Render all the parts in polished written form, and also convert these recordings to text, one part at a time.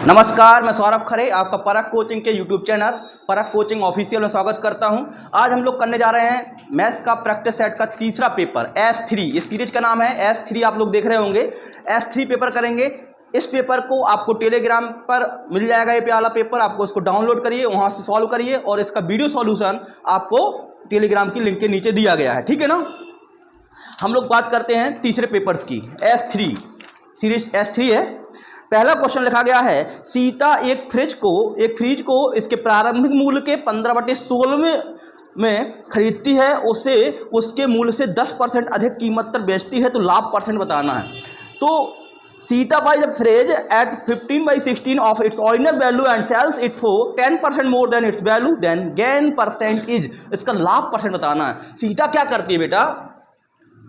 नमस्कार, मैं सौरभ खरे आपका परख कोचिंग के यूट्यूब चैनल परख कोचिंग ऑफिशियल में स्वागत करता हूं। आज हम लोग करने जा रहे हैं मैथ्स का प्रैक्टिस सेट का तीसरा पेपर S3। इस सीरीज का नाम है S3, आप लोग देख रहे होंगे। S3 पेपर करेंगे। इस पेपर को आपको टेलीग्राम पर मिल जाएगा, ये वाला पेपर। आपको इसको डाउनलोड करिए, वहाँ से सॉल्व करिए और इसका वीडियो सॉल्यूशन आपको टेलीग्राम की लिंक के नीचे दिया गया है, ठीक है ना। हम लोग बात करते हैं तीसरे पेपर्स की। S3 सीरीज S3 है। पहला क्वेश्चन लिखा गया है, सीता एक फ्रिज को इसके प्रारंभिक मूल्य के 15/16 में खरीदती है, उसे उसके मूल्य से 10% अधिक कीमत पर बेचती है, तो लाभ परसेंट बताना है। तो Sita buys the fridge at 15/16 of its original value and sells it for 10% more than its value, then gain percent is. इसका लाभ परसेंट बताना है। सीता क्या करती है बेटा,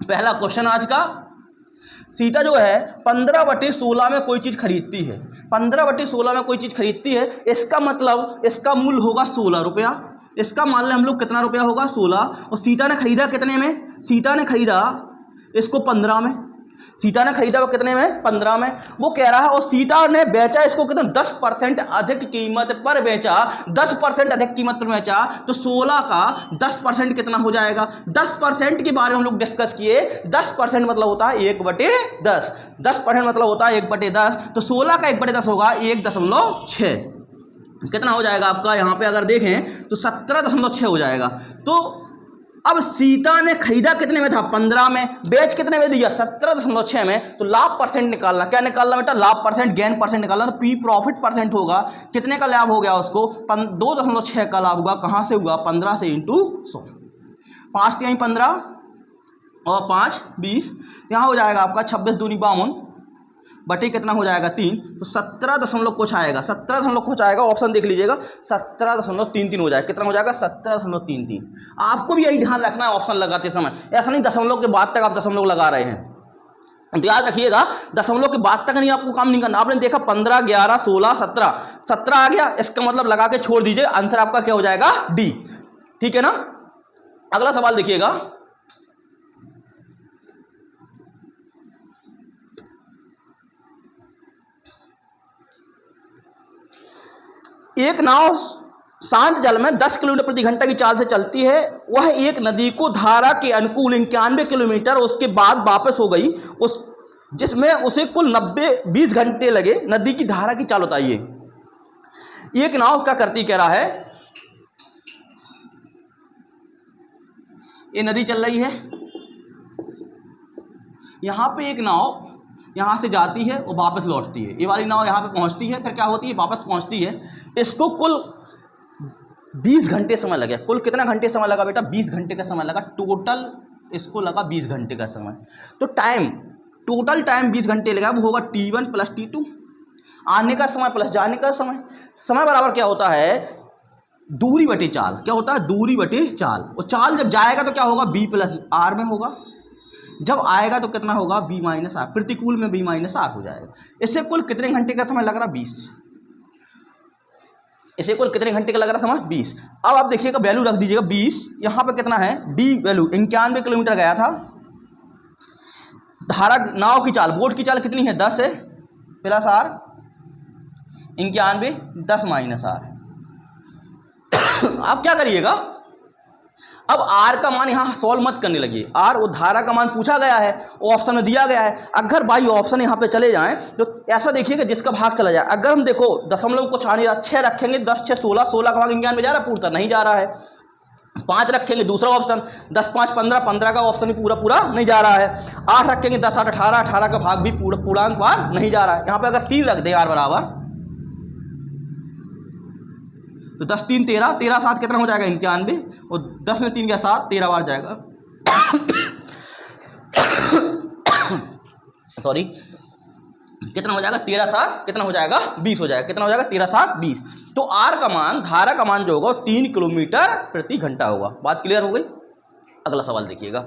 पहला क्वेश्चन आज का। सीता जो है 15/16 में कोई चीज़ खरीदती है, 15/16 में कोई चीज़ खरीदती है। इसका मतलब इसका मूल्य होगा 16 रुपया। इसका मान लें हम लोग कितना रुपया होगा, 16। और सीता ने खरीदा कितने में, सीता ने खरीदा इसको 15 में। सीता ने खरीदा वो कितने में, 15 में। वो कह रहा है, और सीता ने बेचा इसको कितना, 10% अधिक कीमत पर बेचा। 10% अधिक कीमत पर बेचा, तो 16 का 10% कितना हो जाएगा। 10% के बारे में हम लोग डिस्कस किए। 10% मतलब होता है 1/10। 10% मतलब होता है 1/10। तो 16 का 1/10 होगा 1.6। कितना हो जाएगा आपका, यहाँ पे अगर देखें तो 17.6 हो जाएगा। तो अब सीता ने खरीदा कितने में था, 15 में। बेच कितने में दिया, 17.6 में। तो लाभ परसेंट निकालना, क्या निकालना बेटा, लाभ परसेंट, गेन परसेंट निकालना। तो पी प्रॉफिट परसेंट होगा, कितने का लाभ हो गया उसको, 2.6 का लाभ होगा। कहाँ से हुआ, 15 से इंटू 100। 5 यहीं 15 और 5 20, यहाँ हो जाएगा आपका 26 दूनी 52 बटे कितना हो जाएगा 3। तो 17 दशमलव कुछ आएगा, 17 दशमलव कुछ आएगा। ऑप्शन देख लीजिएगा, 17.33 हो जाएगा। कितना हो जाएगा, 17.33। आपको भी यही ध्यान रखना है ऑप्शन लगाते समय। ऐसा नहीं दशमलव के बाद तक आप दशमलव लगा रहे हैं। याद रखिएगा, दशमलव के बाद तक नहीं आपको काम नहीं करना। आपने देखा 15, 11, 16, 17 आ गया, इसका मतलब लगा के छोड़ दीजिए। आंसर आपका क्या हो जाएगा, डी। ठीक है ना। अगला सवाल देखिएगा। एक नाव शांत जल में 10 किलोमीटर प्रति घंटा की चाल से चलती है। वह एक नदी को धारा के अनुकूल 91 किलोमीटर उसके बाद वापस हो गई, जिसमें उसे कुल 20 घंटे लगे। नदी की धारा की चाल बताइए। एक नाव क्या करती, कह रहा है ये नदी चल रही है, यहां पे एक नाव यहाँ से जाती है और वापस लौटती है। ये वाली नाव यहाँ पे पहुँचती है, फिर क्या होती है, वापस पहुँचती है। इसको कुल 20 घंटे समय लगे। कुल कितना घंटे समय लगा बेटा, 20 घंटे का समय लगा। टोटल इसको लगा 20 घंटे का समय। तो टोटल टाइम 20 घंटे लगा। वो होगा T1 + T2, आने का समय प्लस जाने का समय। समय बराबर क्या होता है, दूरी बटे चाल। क्या होता है, दूरी बटे चाल। और चाल जब जाएगा तो क्या होगा, B + R में होगा। जब आएगा तो कितना होगा, B - R। प्रतिकूल में B - R हो जाएगा। इससे कुल कितने घंटे का समय लग रहा, 20। इसे कुल कितने घंटे का लग रहा समय, 20। अब आप देखिएगा, वैल्यू रख दीजिएगा 20। यहाँ पे कितना है, D वैल्यू 91 किलोमीटर गया था। धारा नाव की चाल, बोट की चाल कितनी है, 10 है + R 91 10 - R। आप क्या करिएगा, अब R का मान यहाँ सॉल्व मत करने लगिए। R वो धारा का मान पूछा गया है, ऑप्शन में दिया गया है। अगर भाई ऑप्शन यहाँ पे चले जाएं तो ऐसा देखिए कि जिसका भाग चला जाए। अगर हम देखो दशमलव को 6 रखेंगे, 10 6 16, 16 का भाग 91 जा रहा है, पूरा नहीं जा रहा है। 5 रखेंगे, दूसरा ऑप्शन 10 5 15, 15 का ऑप्शन भी पूरा नहीं जा रहा है। 8 रखेंगे, 10 8 18, 18 का भाग भी पूर्णांक बार नहीं जा रहा है। यहाँ पे अगर 3 रख दें R बराबर, तो 10 3 13, 13 7 कितना हो जाएगा, 91। और 10 में 3 गया 7, 13 बार जाएगा। सॉरी, कितना हो जाएगा, 13 7 कितना हो जाएगा, 20 हो जाएगा। कितना हो जाएगा, 13 7 20। तो R का मान, धारा का मान जो होगा 3 किलोमीटर प्रति घंटा होगा। बात क्लियर हो गई। अगला सवाल देखिएगा।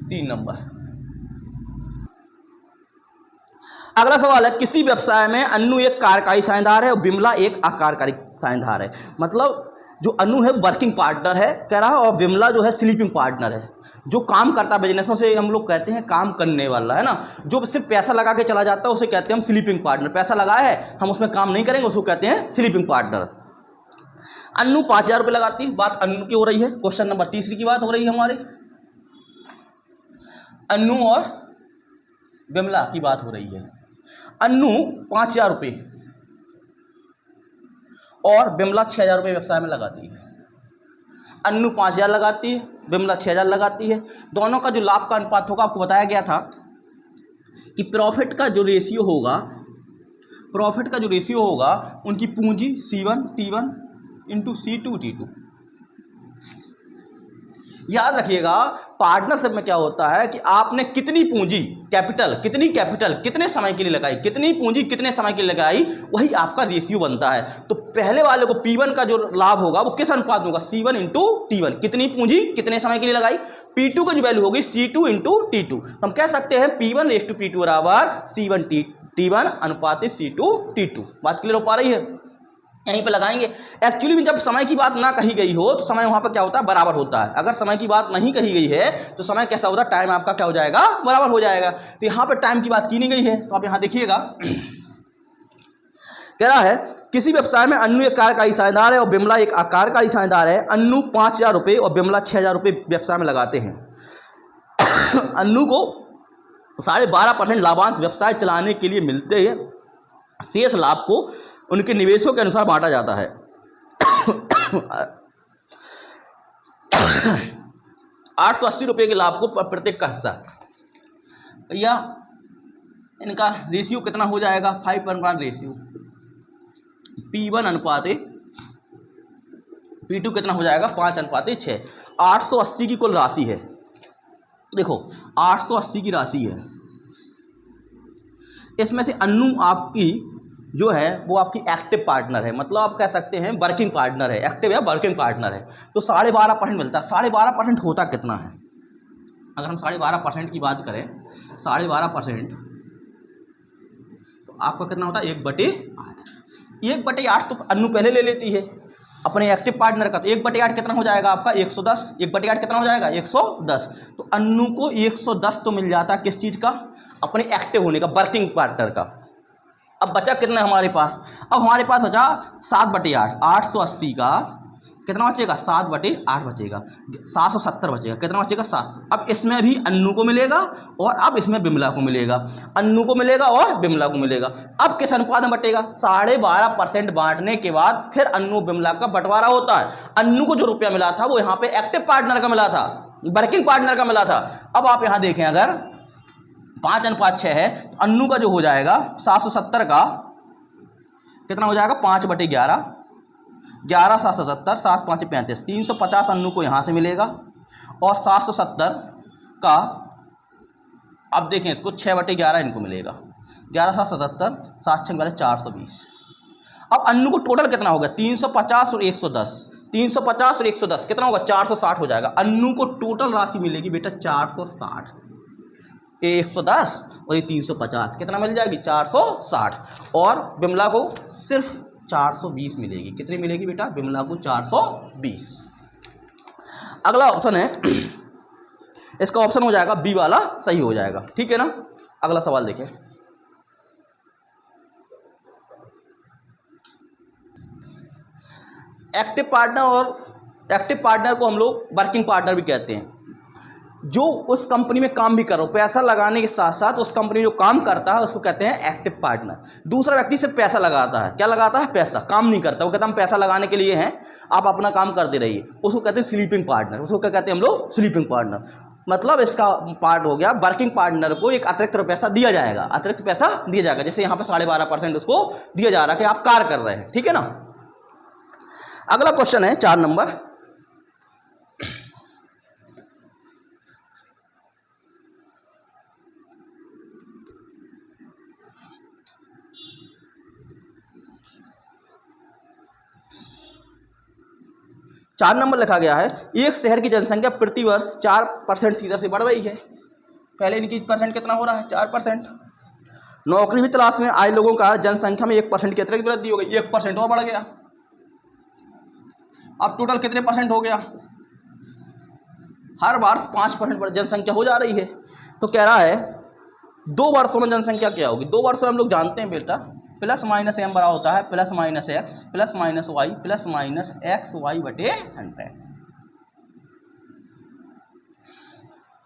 तीन नंबर। अगला सवाल है, किसी व्यवसाय में अन्नू एक कार्यकारी साझेदार है और बिमला एक अकार्यकारी साझेदार है। मतलब जो अनु है वर्किंग पार्टनर है कह रहा है, और विमला जो है स्लीपिंग पार्टनर है। जो काम करता है बिजनेसों से हम लोग कहते हैं काम करने वाला, है ना। जो सिर्फ पैसा लगा के चला जाता है उसे कहते हैं हम स्लीपिंग पार्टनर। पैसा लगाया है, हम उसमें काम नहीं करेंगे, उसको कहते हैं स्लीपिंग पार्टनर। अनु 5,000 रुपये लगाती है, बात अनु की हो रही है। क्वेश्चन नंबर 3 की बात हो रही है हमारे, अनु और विमला की बात हो रही है। अनु 5,000 रुपये और विमला 6,000 रुपये व्यवसाय में लगाती है। अनु 5,000 लगाती है, विमला 6,000 लगाती है। दोनों का जो लाभ का अनुपात होगा, आपको बताया गया था कि प्रॉफिट का जो रेशियो होगा उनकी पूंजी C1 T1 into C2 T2। याद रखिएगा पार्टनरशिप में क्या होता है कि आपने कितनी पूंजी कैपिटल कितने समय के लिए लगाई, कितनी पूंजी कितने समय के लिए लगाई, वही आपका रेशियो बनता है। तो पहले वाले को P1 का जो लाभ होगा वो किस अनुपात में होगा, C1 इंटू T1, कितनी पूंजी कितने समय के लिए लगाई। P2 का जो वैल्यू होगी C2 इंटू T2। हम कह सकते हैं P1:P2 बराबर C1 T1 अनुपात C2 T2। बात क्लियर हो पा रही है, यहीं पे लगाएंगे। एक्चुअली में जब समय की बात ना कही गई हो तो समय वहाँ पर क्या होता है, बराबर होता है। अगर समय की बात नहीं कही गई है तो समय कैसा होता है, टाइम आपका क्या हो जाएगा, बराबर हो जाएगा। तो यहाँ पर टाइम की बात की नहीं गई है, तो आप यहाँ देखिएगा कह रहा है किसी व्यवसाय में अनु एक कार्यकारी साझेदार है और विमला एक अकार्यकारी साझेदार है। अनु 5,000 रुपये और विमला 6,000 रुपये व्यवसाय में लगाते हैं। अनु को 12.5% लाभांश व्यवसाय चलाने के लिए मिलते हैं। शेष लाभ को उनके निवेशों के अनुसार बांटा जाता है। 880 रुपये के लाभ को प्रत्येक का हिस्सा। भैया इनका रेशियो कितना हो जाएगा, 5:1 रेशियो। P1 अनुपात P2 कितना हो जाएगा, 5:6। 880 की कुल राशि है, देखो 880 की राशि है। इसमें से अनु आपकी जो है वो आपकी एक्टिव पार्टनर है, मतलब आप कह सकते हैं वर्किंग पार्टनर है, एक्टिव या वर्किंग पार्टनर है। तो 12.5% मिलता है। 12.5% होता कितना है, अगर हम 12.5% की बात करें, 12.5% तो आपका कितना होता है, 1/8। 1/8 तो अनु पहले ले लेती है अपने एक्टिव पार्टनर का, तो 1/8 कितना हो जाएगा आपका, 110। 1/8 कितना हो जाएगा, 110। तो अनु को 110 तो मिल जाता है किस चीज़ का, अपने एक्टिव होने का, वर्किंग पार्टनर का। अब बचा कितना है हमारे पास, अब हमारे पास बचा 7/8। 880 का कितना बचेगा, 7/8 बचेगा, 770 बचेगा। कितना बचेगा, 700। अब इसमें भी अनु को मिलेगा और अब इसमें विमला को मिलेगा, अनु को मिलेगा और विमला को मिलेगा। अब किस अनुपात में बटेगा, 12.5% बांटने के बाद फिर अनु विमला का बंटवारा होता है। अनु को जो रुपया मिला था वो यहाँ पे एक्टिव पार्टनर का मिला था, वर्किंग पार्टनर का मिला था। अब आप यहाँ देखें, अगर 5:6 है तो अनु का जो हो जाएगा 770 का कितना हो जाएगा, 5/11। 11 770, 7 5 35, 350 अनु को यहाँ से मिलेगा और 770 का अब देखें इसको 6/11 इनको मिलेगा। 11 770, 7 6 420। अब अनु को टोटल कितना होगा, 350 और 110। 350 और 110 कितना होगा, 460 हो जाएगा। अनु को टोटल राशि मिलेगी बेटा 460। 110 और ये 350 कितना मिल जाएगी, 460। और विमला को सिर्फ 420 मिलेगी। कितनी मिलेगी बेटा, विमला को 420। अगला ऑप्शन है, इसका ऑप्शन हो जाएगा बी वाला सही हो जाएगा, ठीक है ना। अगला सवाल देखें, एक्टिव पार्टनर को हम लोग वर्किंग पार्टनर भी कहते हैं। जो उस कंपनी में काम भी कर रहा हो, पैसा लगाने के साथ साथ उस कंपनी जो काम करता है उसको कहते हैं एक्टिव पार्टनर। दूसरा व्यक्ति सिर्फ पैसा लगाता है, क्या लगाता है, पैसा, काम नहीं करता। वो कहता है हम पैसा लगाने के लिए हैं, आप अपना काम करते रहिए, उसको कहते हैं स्लीपिंग पार्टनर। उसको क्या कहते हैं हम लोग, स्लीपिंग पार्टनर। मतलब इसका पार्ट हो गया, वर्किंग पार्टनर को एक अतिरिक्त पैसा दिया जाएगा, अतिरिक्त पैसा दिया जाएगा। जैसे यहाँ पे 12.5% उसको दिया जा रहा है कि आप कार्य कर रहे हैं, ठीक है ना। अगला क्वेश्चन है 4 नंबर, चार नंबर लिखा गया है, एक शहर की जनसंख्या प्रति वर्ष 4% की दर से बढ़ रही है। पहले इनकी परसेंट कितना हो रहा है, 4%। नौकरी की तलाश में आए लोगों का जनसंख्या में 1% की अतिरिक्त वृद्धि हो गई, 1% और बढ़ गया। अब टोटल कितने परसेंट हो गया, हर वर्ष 5% पर जनसंख्या हो जा रही है। तो कह रहा है 2 वर्षों में जनसंख्या क्या होगी, 2 वर्षों में हम लोग जानते हैं बेटा प्लस माइनस एम बड़ा होता है plus minus X plus minus Y plus minus X Y बटे 100।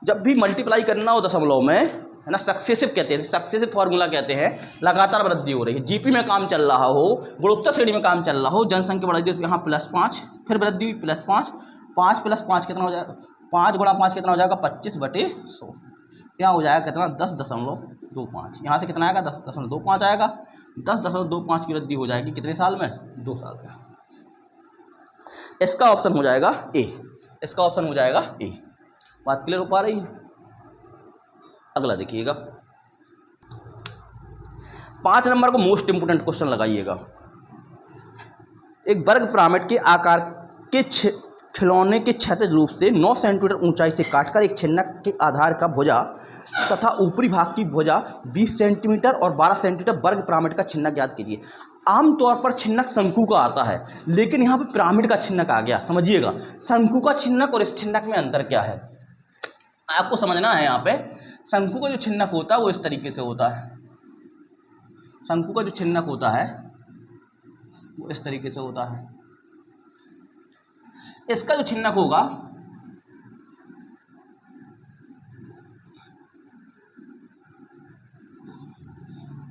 जब भी मल्टीप्लाई करना हो दशमलव में, है ना, सक्सेसिव कहते हैं, सक्सेसिव फार्मूला कहते हैं, लगातार वृद्धि हो रही है, जीपी में काम चल रहा हो, गुणोत्तर श्रेणी में काम चल रहा हो, जनसंख्या बढ़ रही है, यहाँ +5 फिर वृद्धि हुई +5, 5 + 5 कितना हो जाएगा, 5 × 5 कितना हो जाएगा 25/100, क्या हो जाएगा कितना 10.25, यहाँ से कितना आएगा 10.25 आएगा, 10.25 की वृद्धि हो जाएगी कितने साल में, 2 साल में। इसका ऑप्शन हो जाएगा ए, इसका ऑप्शन हो जाएगा ए। बात क्लियर हो पा रही है। अगला देखिएगा 5 नंबर को मोस्ट इंपोर्टेंट क्वेश्चन लगाइएगा। एक वर्ग पिरामिड के आकार के खिलौने के क्षैतिज रूप से 9 सेंटीमीटर ऊंचाई से काटकर एक छिन्नक के आधार का भुजा तथा ऊपरी भाग की भुजा 20 सेंटीमीटर और 12 सेंटीमीटर वर्ग पिरामिड का छिन्नक ज्ञात कीजिए। आमतौर पर छिन्नक शंकु का आता है, लेकिन यहाँ पे पिरामिड का छिन्नक आ गया। समझिएगा शंकु का छिन्नक और इस छिन्नक में अंतर क्या है आपको समझना है। यहाँ पे शंकु का जो छिन्नक होता है वो इस तरीके से होता है, शंकु का जो छिन्नक होता है वो इस तरीके से होता है। इसका जो छिन्नक होगा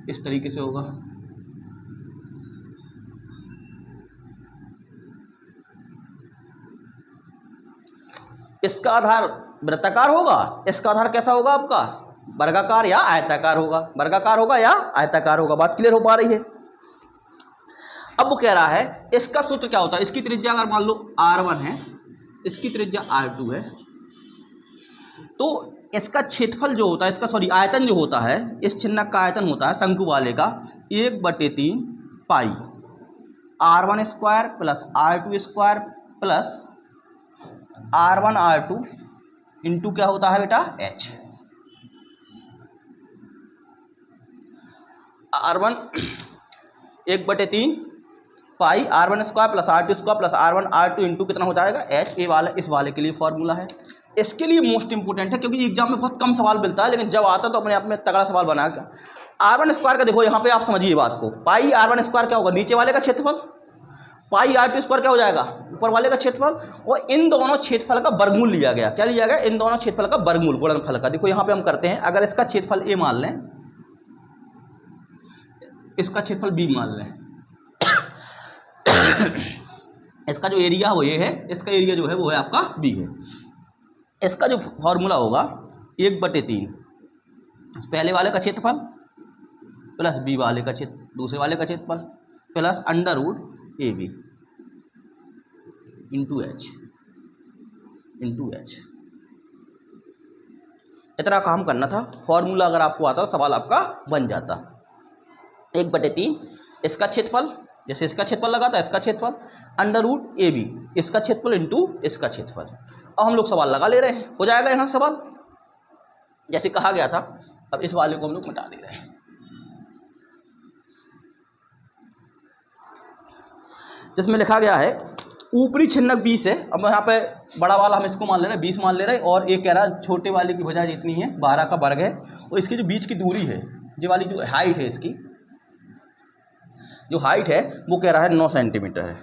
इस तरीके से होगा। इसका आधार वृत्ताकार होगा, इसका आधार कैसा होगा आपका, वर्गाकार या आयताकार होगा, वर्गाकार होगा या आयताकार होगा। बात क्लियर हो पा रही है। अब वो कह रहा है इसका सूत्र क्या होता है, इसकी त्रिज्या अगर मान लो r1 है, इसकी त्रिज्या r2 है, तो इसका क्षेत्रफल जो होता है, इसका सॉरी आयतन जो होता है, इस छिन्नक का आयतन होता है शंकु वाले का 1/3 पाई r1 square plus r2 square plus r1 r2 into क्या होता है बेटा h। r1 1/3 पाई r1 square plus r2 square plus r1 r2 into कितना हो जाएगा h। ये वाला इस वाले के लिए फॉर्मूला है, इसके लिए मोस्ट इंपोर्टेंट है क्योंकि एग्जाम में बहुत कम सवाल मिलता है, लेकिन जब आता तो अपने आप में तगड़ा सवाल बना के। r1 स्क्वायर का देखो यहाँ पे आप समझिए बात को, पाई r1 स्क्वायर क्या होगा, नीचे वाले का क्षेत्रफल, पाई r2 स्क्वायर क्या हो जाएगा, ऊपर वाले का क्षेत्रफल, और इन दोनों क्षेत्रफल का वर्गमूल लिया गया। क्या लिया गया, इन दोनों क्षेत्रफल का वर्गमूल गुणनफल का। देखो यहाँ पे हम करते हैं, अगर इसका क्षेत्रफल a मान लें, इसका क्षेत्रफल b मान लें, इसका जो एरिया वो ये है, इसका एरिया जो है वो है आपका b है। इसका जो फॉर्मूला होगा 1/3 पहले वाले का क्षेत्रफल प्लस b वाले का क्षेत्र दूसरे वाले का क्षेत्रफल प्लस √ab इंटू एच। इतना काम करना था, फॉर्मूला अगर आपको आता तो सवाल आपका बन जाता। 1/3 इसका क्षेत्रफल, जैसे इसका क्षेत्रफल लगा था, इसका क्षेत्रफल √ab इसका क्षेत्रफल इंटू इसका क्षेत्रफल। अब हम लोग सवाल लगा ले रहे हैं, हो जाएगा यहाँ सवाल जैसे कहा गया था। अब इस वाले को हम लोग मिटा दे रहे हैं। जिसमें लिखा गया है ऊपरी छिन्नक 20 है। अब यहाँ पे बड़ा वाला हम इसको मान ले रहे हैं, 20 मान ले रहे हैं, और ये कह रहा है छोटे वाले की भुजा जितनी है 12 का वर्ग है, और इसकी जो बीच की दूरी है, ये वाली जो हाइट है, इसकी जो हाइट है वो कह रहा है 9 सेंटीमीटर है,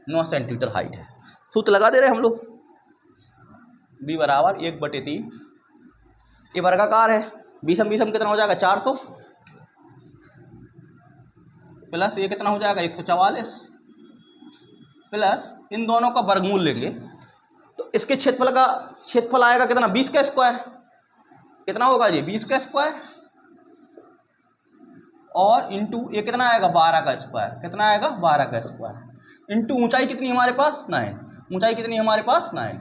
9 सेंटीमीटर हाइट है। सूत्र लगा दे रहे हैं हम लोग, b बराबर 1/3, ये वर्गाकार है, 20 कितना हो जाएगा 400 प्लस ये कितना हो जाएगा 144 प्लस इन दोनों का वर्गमूल लेंगे तो इसके क्षेत्रफल आएगा कितना 20 का स्क्वायर, कितना होगा जी 20 का स्क्वायर, और इंटू ये कितना आएगा 12 का स्क्वायर, कितना आएगा 12 का स्क्वायर, इंटू ऊंचाई कितनी हमारे पास 9, ऊंचाई कितनी हमारे पास 9,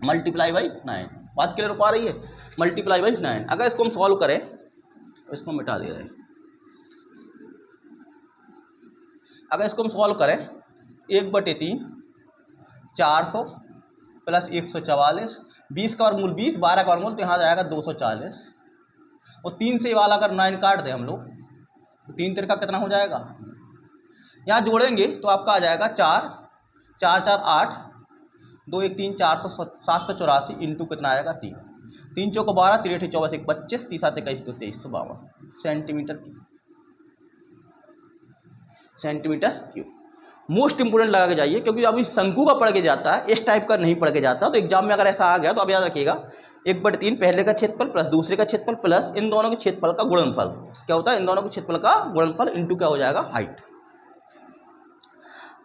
मल्टीप्लाई बाई 9। बात क्लियर हो पा रही है, मल्टीप्लाई बाई 9। अगर इसको हम सॉल्व करें तो इसको मिटा दे रहे हैं। अगर इसको हम सॉल्व करें 1/3 400 प्लस 144, 20 का वर्गमूल 20, 12 का वर्गमूल, तो यहाँ जाएगा 240, और 3 से वाला अगर 9 काट दें हम लोग तो 3 तिरका कितना हो जाएगा, यहाँ जोड़ेंगे तो आपका आ जाएगा 4 4 4 8 2 1 3 784 इंटू कितना आएगा 3 3 चौको 12 3 8 24 1 25 3 7 21 तो 2352 सेंटीमीटर क्यूब। मोस्ट इंपोर्टेंट लगा के जाइए, क्योंकि अभी शंकु का पढ़ के जाता है, इस टाइप का नहीं पढ़ के जाता। तो एग्जाम में अगर ऐसा आ गया तो आप याद रखिएगा 1/3 पहले का क्षेत्रफल प्लस दूसरे का क्षेत्रफल प्लस इन दोनों के क्षेत्रफल का गुणनफल। क्या होता है? इन दोनों के क्षेत्रफल का गुणनफल इंटू क्या हो जाएगा? हाइट।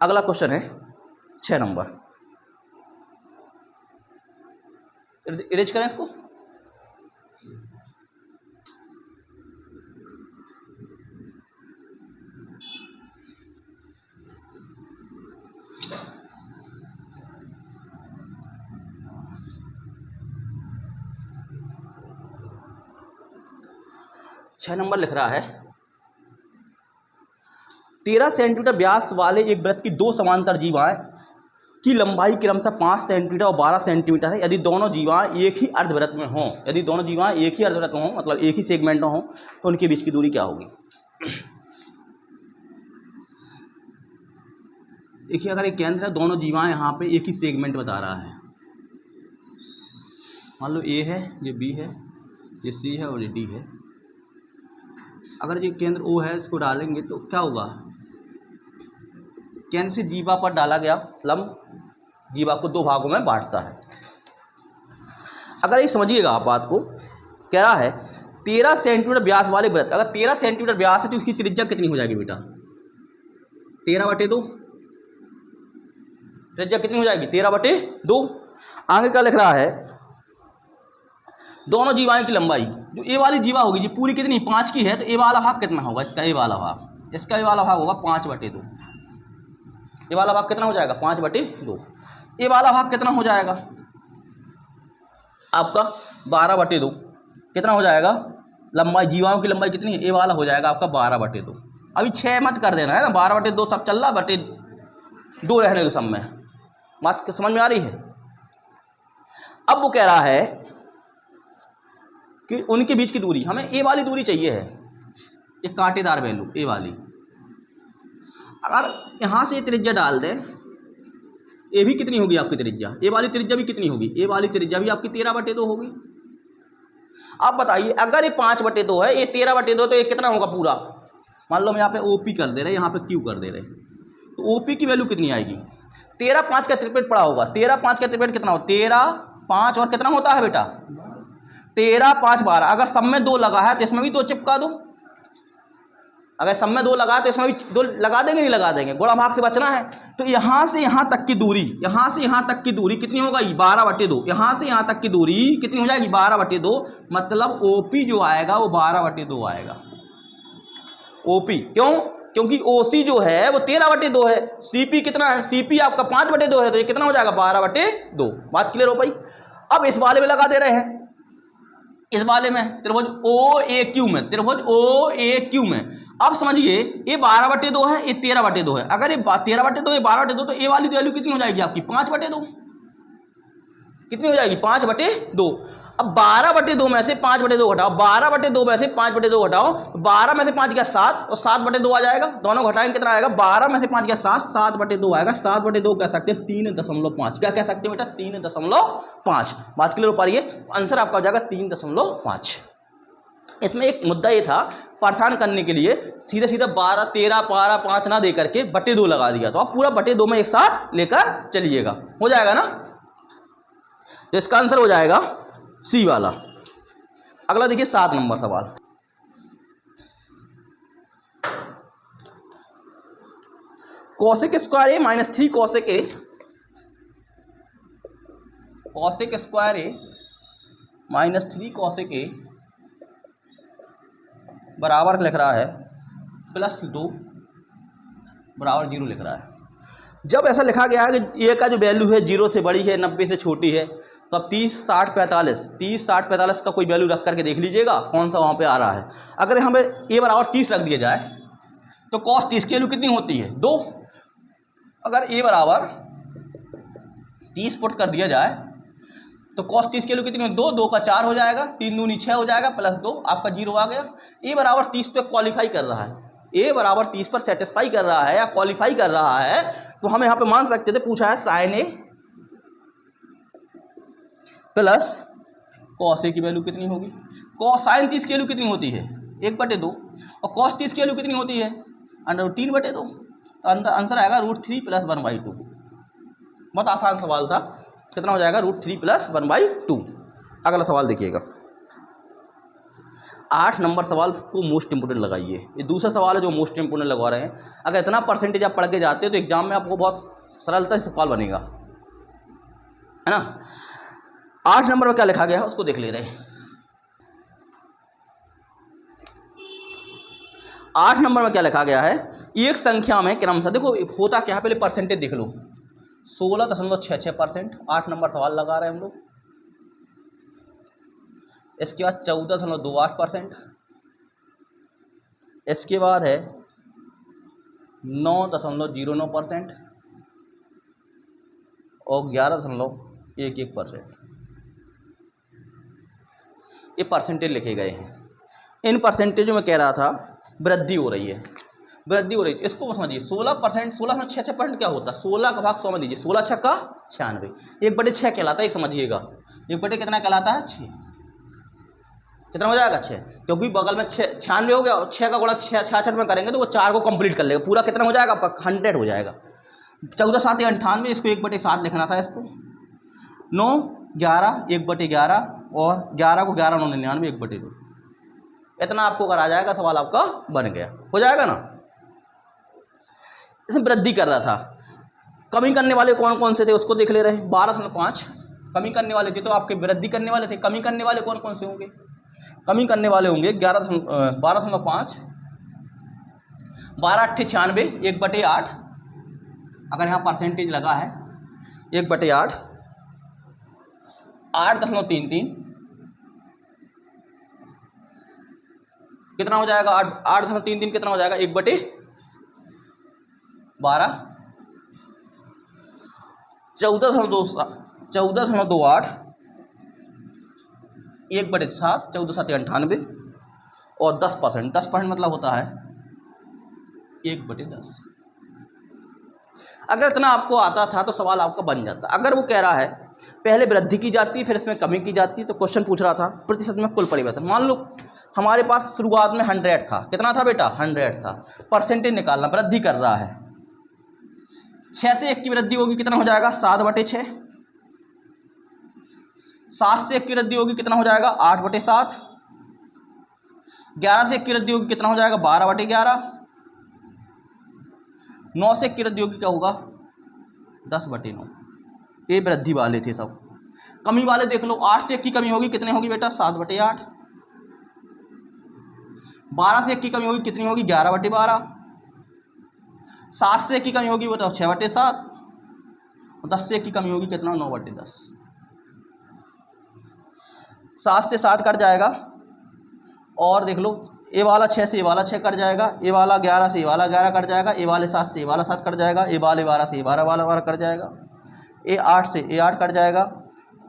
अगला क्वेश्चन है 6 नंबर। इरेज करें इसको। छह नंबर लिख रहा है 13 सेंटीमीटर व्यास वाले एक वृत्त की दो समांतर जीवाएं की लंबाई क्रमशः 5 सेंटीमीटर और 12 सेंटीमीटर है। यदि दोनों जीवाएं एक ही अर्धवृत्त में हों, यदि दोनों जीवाएं एक ही अर्धवृत्त में हों, मतलब एक ही सेगमेंट में हों, तो उनके बीच की दूरी क्या होगी? देखिए, अगर एक केंद्र है, दोनों जीवाएं यहाँ पे एक ही सेगमेंट बता रहा है। मान लो ए है, ये बी है, ये सी है और ये डी है। अगर ये केंद्र ओ है, इसको डालेंगे तो क्या होगा? केंद्र से जीवा पर डाला गया लंब जीवा को दो भागों में बांटता है। अगर ये समझिएगा आप बात को, कह रहा है 13 सेंटीमीटर व्यास वाले वृत्त, अगर 13 सेंटीमीटर व्यास है तो इसकी त्रिज्या कितनी हो जाएगी बेटा? 13/2। त्रिज्या कितनी हो जाएगी? 13/2। आगे क्या लिख रहा है? दोनों जीवाएं की लंबाई, जो ए वाली जीवा होगी जी पूरी कितनी 5 की है, तो ए वाला भाग कितना होगा? इसका ए वाला भाग, इसका ए वाला भाग होगा 5/2। ए वाला भाग कितना हो जाएगा? 5/2। ए वाला भाग कितना हो जाएगा आपका? 12/2। कितना हो जाएगा? लंबाई, जीवाओं की लंबाई कितनी है? ए वाला हो जाएगा आपका 12/2। अभी 6 मत कर देना है ना, 12/2 सब चल रहा, 2 रहने दो सब में। बात समझ में आ रही है? अब वो कह रहा है कि उनके बीच की दूरी, हमें ए वाली दूरी चाहिए है, एक कांटेदार वैल्यू ए वाली। अगर यहाँ से त्रिज्या डाल दें, ए भी कितनी होगी आपकी त्रिज्या? ए वाली त्रिज्या भी कितनी होगी? ए वाली त्रिज्या भी आपकी 13/2 होगी। आप बताइए, अगर ये 5/2 है, ये 13/2, तो ये कितना होगा पूरा? मान लो हम यहाँ पे ओपी कर दे रहे हैं, यहाँ पे क्यू कर दे रहे हैं, तो ओपी की वैल्यू कितनी आएगी? 13 5 का त्रिपेट पड़ा होगा। 13 5 का त्रिपेट कितना हो? 13 5 और कितना होता है बेटा? 13 5 12। अगर सब में 2 लगा है तो इसमें भी 2 चिपका दो। अगर सब में 2 लगा तो इसमें भी 2 लगा देंगे, नहीं लगा देंगे? गुणा भाग से बचना है। तो यहाँ से यहाँ तक की दूरी, यहाँ से यहाँ तक की दूरी कितनी होगी? 12/2। यहाँ से यहाँ तक की दूरी कितनी हो जाएगी? 12/2। मतलब ओपी जो आएगा वो 12/2 आएगा। ओपी क्यों? क्योंकि ओसी जो है वो 13/2 है। सीपी कितना है? सीपी आपका 5/2 है, तो ये कितना हो जाएगा? 12/2। बात क्लियर हो पाई? अब इस वाले में लगा दे रहे हैं, इस वाले में त्रिभुज ओ ए क्यू में, त्रिभुज ओ ए क्यू में। अब समझिए, ये 12/2 है, ये 13/2 है। अगर ये 13/2 ये 12/2, तो ए वाली वैल्यू कितनी हो जाएगी आपकी? 5/2। कितनी हो जाएगी? 5/2। अब 12/2 में से 5/2 घटाओ, 12/2 में से 5/2 घटाओ, 12 में से 5 गया 7 और 7/2 आ जाएगा। दोनों घटाएंगे कितना आएगा? 12 में से 5 गया 7, 7/2 आएगा। 7/2 कह सकते हैं 3.5। क्या कह सकते हैं बेटा? 3.5। बात क्लियर हो पा रही है? आंसर आपका हो जाएगा 3.5। इसमें एक मुद्दा ये था, परेशान करने के लिए सीधे सीधे 12 13 12 5 ना दे करके /2 लगा दिया। तो आप पूरा /2 में एक साथ लेकर चलिएगा, हो जाएगा ना? तो इसका आंसर हो जाएगा सी वाला। अगला देखिए 7 नंबर सवाल। कॉसेक स्क्वायर ए -3 कॉसेक ए, कॉसेक स्क्वायर ए -3 कॉसेक ए बराबर लिख रहा है +2 बराबर 0 लिख रहा है। जब ऐसा लिखा गया है कि ए का जो वैल्यू है 0 से बड़ी है, 90 से छोटी है, तो अब 30 60 45 का कोई वैल्यू रख करके देख लीजिएगा कौन सा वहाँ पे आ रहा है। अगर यहाँ पे ए बराबर 30 रख दिया जाए तो cos 30 की वैल्यू कितनी होती है? 2। अगर ए बराबर 30 पुट कर दिया जाए तो cos 30 की वैल्यू कितनी है? 2 2 का 4 हो जाएगा, 3 दूनी 6 हो जाएगा, +2 आपका 0 आ गया। ए बराबर 30 पे क्वालिफाई कर रहा है, ए बराबर 30 पर सेटिस्फाई कर रहा है या क्वालिफाई कर रहा है, तो हम यहाँ पे मान सकते थे, पूछा है sign A plus cos A की वैल्यू कितनी होगी। साइन 30 की वैल्यू कितनी होती है 1/2 और कॉस 30 की वैल्यू कितनी होती है √3/2। तो आंसर आएगा √3 + 1/2। बहुत आसान सवाल था। कितना हो जाएगा √3 + 1/2। अगला सवाल देखिएगा, 8 नंबर सवाल को मोस्ट इंपोर्टेंट लगाइए। ये दूसरा सवाल है जो मोस्ट इंपोर्टेंट लगवा रहे हैं। अगर इतना परसेंटेज आप पढ़ के जाते हो तो एग्जाम में आपको बहुत सरलता से सवाल बनेगा, है ना। 8 नंबर में क्या लिखा गया है उसको देख ले रहे हैं। 8 नंबर में क्या लिखा गया है, एक संख्या में क्रमशः, देखो होता क्या है, पहले परसेंटेज देख लो, 16.66%। 8 नंबर सवाल लगा रहे हैं हम लोग। इसके बाद 14.28%। इसके बाद है 9.09% और 11.11%। ये परसेंटेज लिखे गए हैं। इन परसेंटेजों में कह रहा था वृद्धि हो रही है, वृद्धि हो रही है। इसको समझिए, 16%, 16.66% क्या होता है, 16 का भाग 100 में दीजिए, 16 छक्का 96, 1/6 कहलाता है। एक समझिएगा 1/6 कितना कहलाता है 6। कितना हो जाएगा 6, क्योंकि बगल में 96 हो गया और 6 का गुणा 66 में करेंगे तो वो 4 को कंप्लीट कर लेगा, पूरा कितना हो जाएगा 100 हो जाएगा। 14×7 = 98, इसको 1/7 लिखना था इसको। 9, 11, 1/11 और 11 को 11, 9, 99, 1/2। इतना आपको अगर आ जाएगा सवाल आपका बन गया, हो जाएगा ना। इसमें वृद्धि कर रहा था। कमी करने वाले कौन कौन से थे उसको देख ले रहे हैं। 12.5 कमी करने वाले थे, तो आपके वृद्धि करने वाले थे। कमी करने वाले कौन कौन से होंगे, कमी करने वाले होंगे 12.5, 12 8 96, 1/8। अगर यहाँ परसेंटेज लगा है 1/8, 8.33, कितना हो जाएगा 8.33 कितना हो जाएगा 1/12, 14.28, 1/7, 14×7 = 98 और 10%। 10% मतलब होता है 1/10। अगर इतना आपको आता था तो सवाल आपका बन जाता। अगर वो कह रहा है पहले वृद्धि की जाती है फिर इसमें कमी की जाती है, तो क्वेश्चन पूछ रहा था प्रतिशत में कुल परिवर्तन। मान लो हमारे पास शुरुआत में 100 था, कितना था बेटा 100 था, परसेंटेज निकालना, वृद्धि कर रहा है। 6 से 1 की वृद्धि होगी कितना हो जाएगा 7/6। 7 से 1 की वृद्धि होगी कितना हो जाएगा 8/7। 11 से 1 की वृद्धि होगी कितना हो जाएगा 12/11। 9 से 1 की वृद्धि होगी क्या होगा 10/9। ये वृद्धि वाले थे सब। कमी वाले देख लो, 8 से 1 की कमी होगी कितनी होगी बेटा 7/8। 12 से 1 की कमी होगी कितनी होगी 11/12। 7 से 1 की कमी होगी वो तो 6/7। और 10 से 1 की कमी होगी कितना 9/10। 7 से 7 कट जाएगा और देख लो ये वाला 6 से ये वाला 6 कट जाएगा, ये वाला 11 से ये वाला 11 कट जाएगा, ये वाले 7 से ये वाला 7 कट जाएगा, ये वाले 12 से ये 12 कट जाएगा, ये 8 से ये 8 कट जाएगा,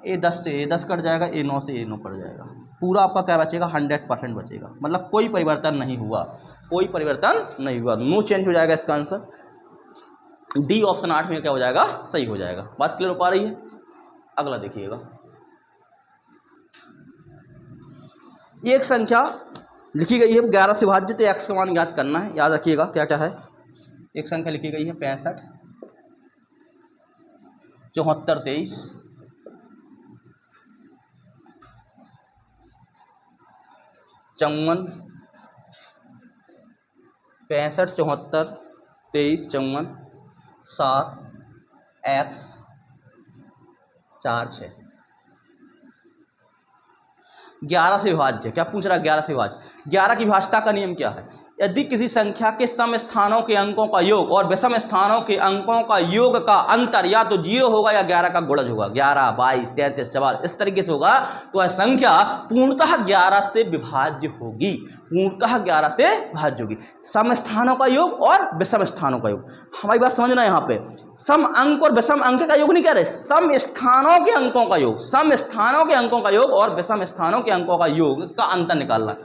ये 10 से ये 10 कट जाएगा, ये 9 से ये 9 कट जाएगा। पूरा आपका क्या बचेगा 100% बचेगा, मतलब कोई परिवर्तन नहीं हुआ, कोई परिवर्तन नहीं हुआ, नो चेंज हो जाएगा इसका आंसर। डी ऑप्शन 8 में क्या हो जाएगा सही हो जाएगा। बात क्लियर हो पा रही है। अगला देखिएगा, एक संख्या लिखी गई है 11 से विभाजित x का मान ज्ञात करना है। याद रखिएगा क्या क्या है। एक संख्या लिखी गई है 65, 74, 23, 54, 65, 74, 23, 54, 7, x 4, 6। 11 से विभाज्य, क्या पूछ रहा है 11 से विभाज्य। 11 की विभाज्यता का नियम क्या है, यदि किसी संख्या के सम स्थानों के अंकों का योग और विषम स्थानों के अंकों का योग का अंतर या तो 0 होगा या 11 का गुणज होगा, 11, 22, 33, 44 इस तरीके से होगा, तो वह संख्या पूर्णतः 11 से विभाज्य होगी, पूर्णतः 11 से विभाज्य होगी। सम स्थानों का योग और विषम स्थानों का योग, हमारी बात समझना यहाँ पे, सम अंक और विषम अंक का योग नहीं कह रहे, सम स्थानों के अंकों का योग, सम स्थानों के अंकों का योग और विषम स्थानों के अंकों का योग का अंतर निकालना।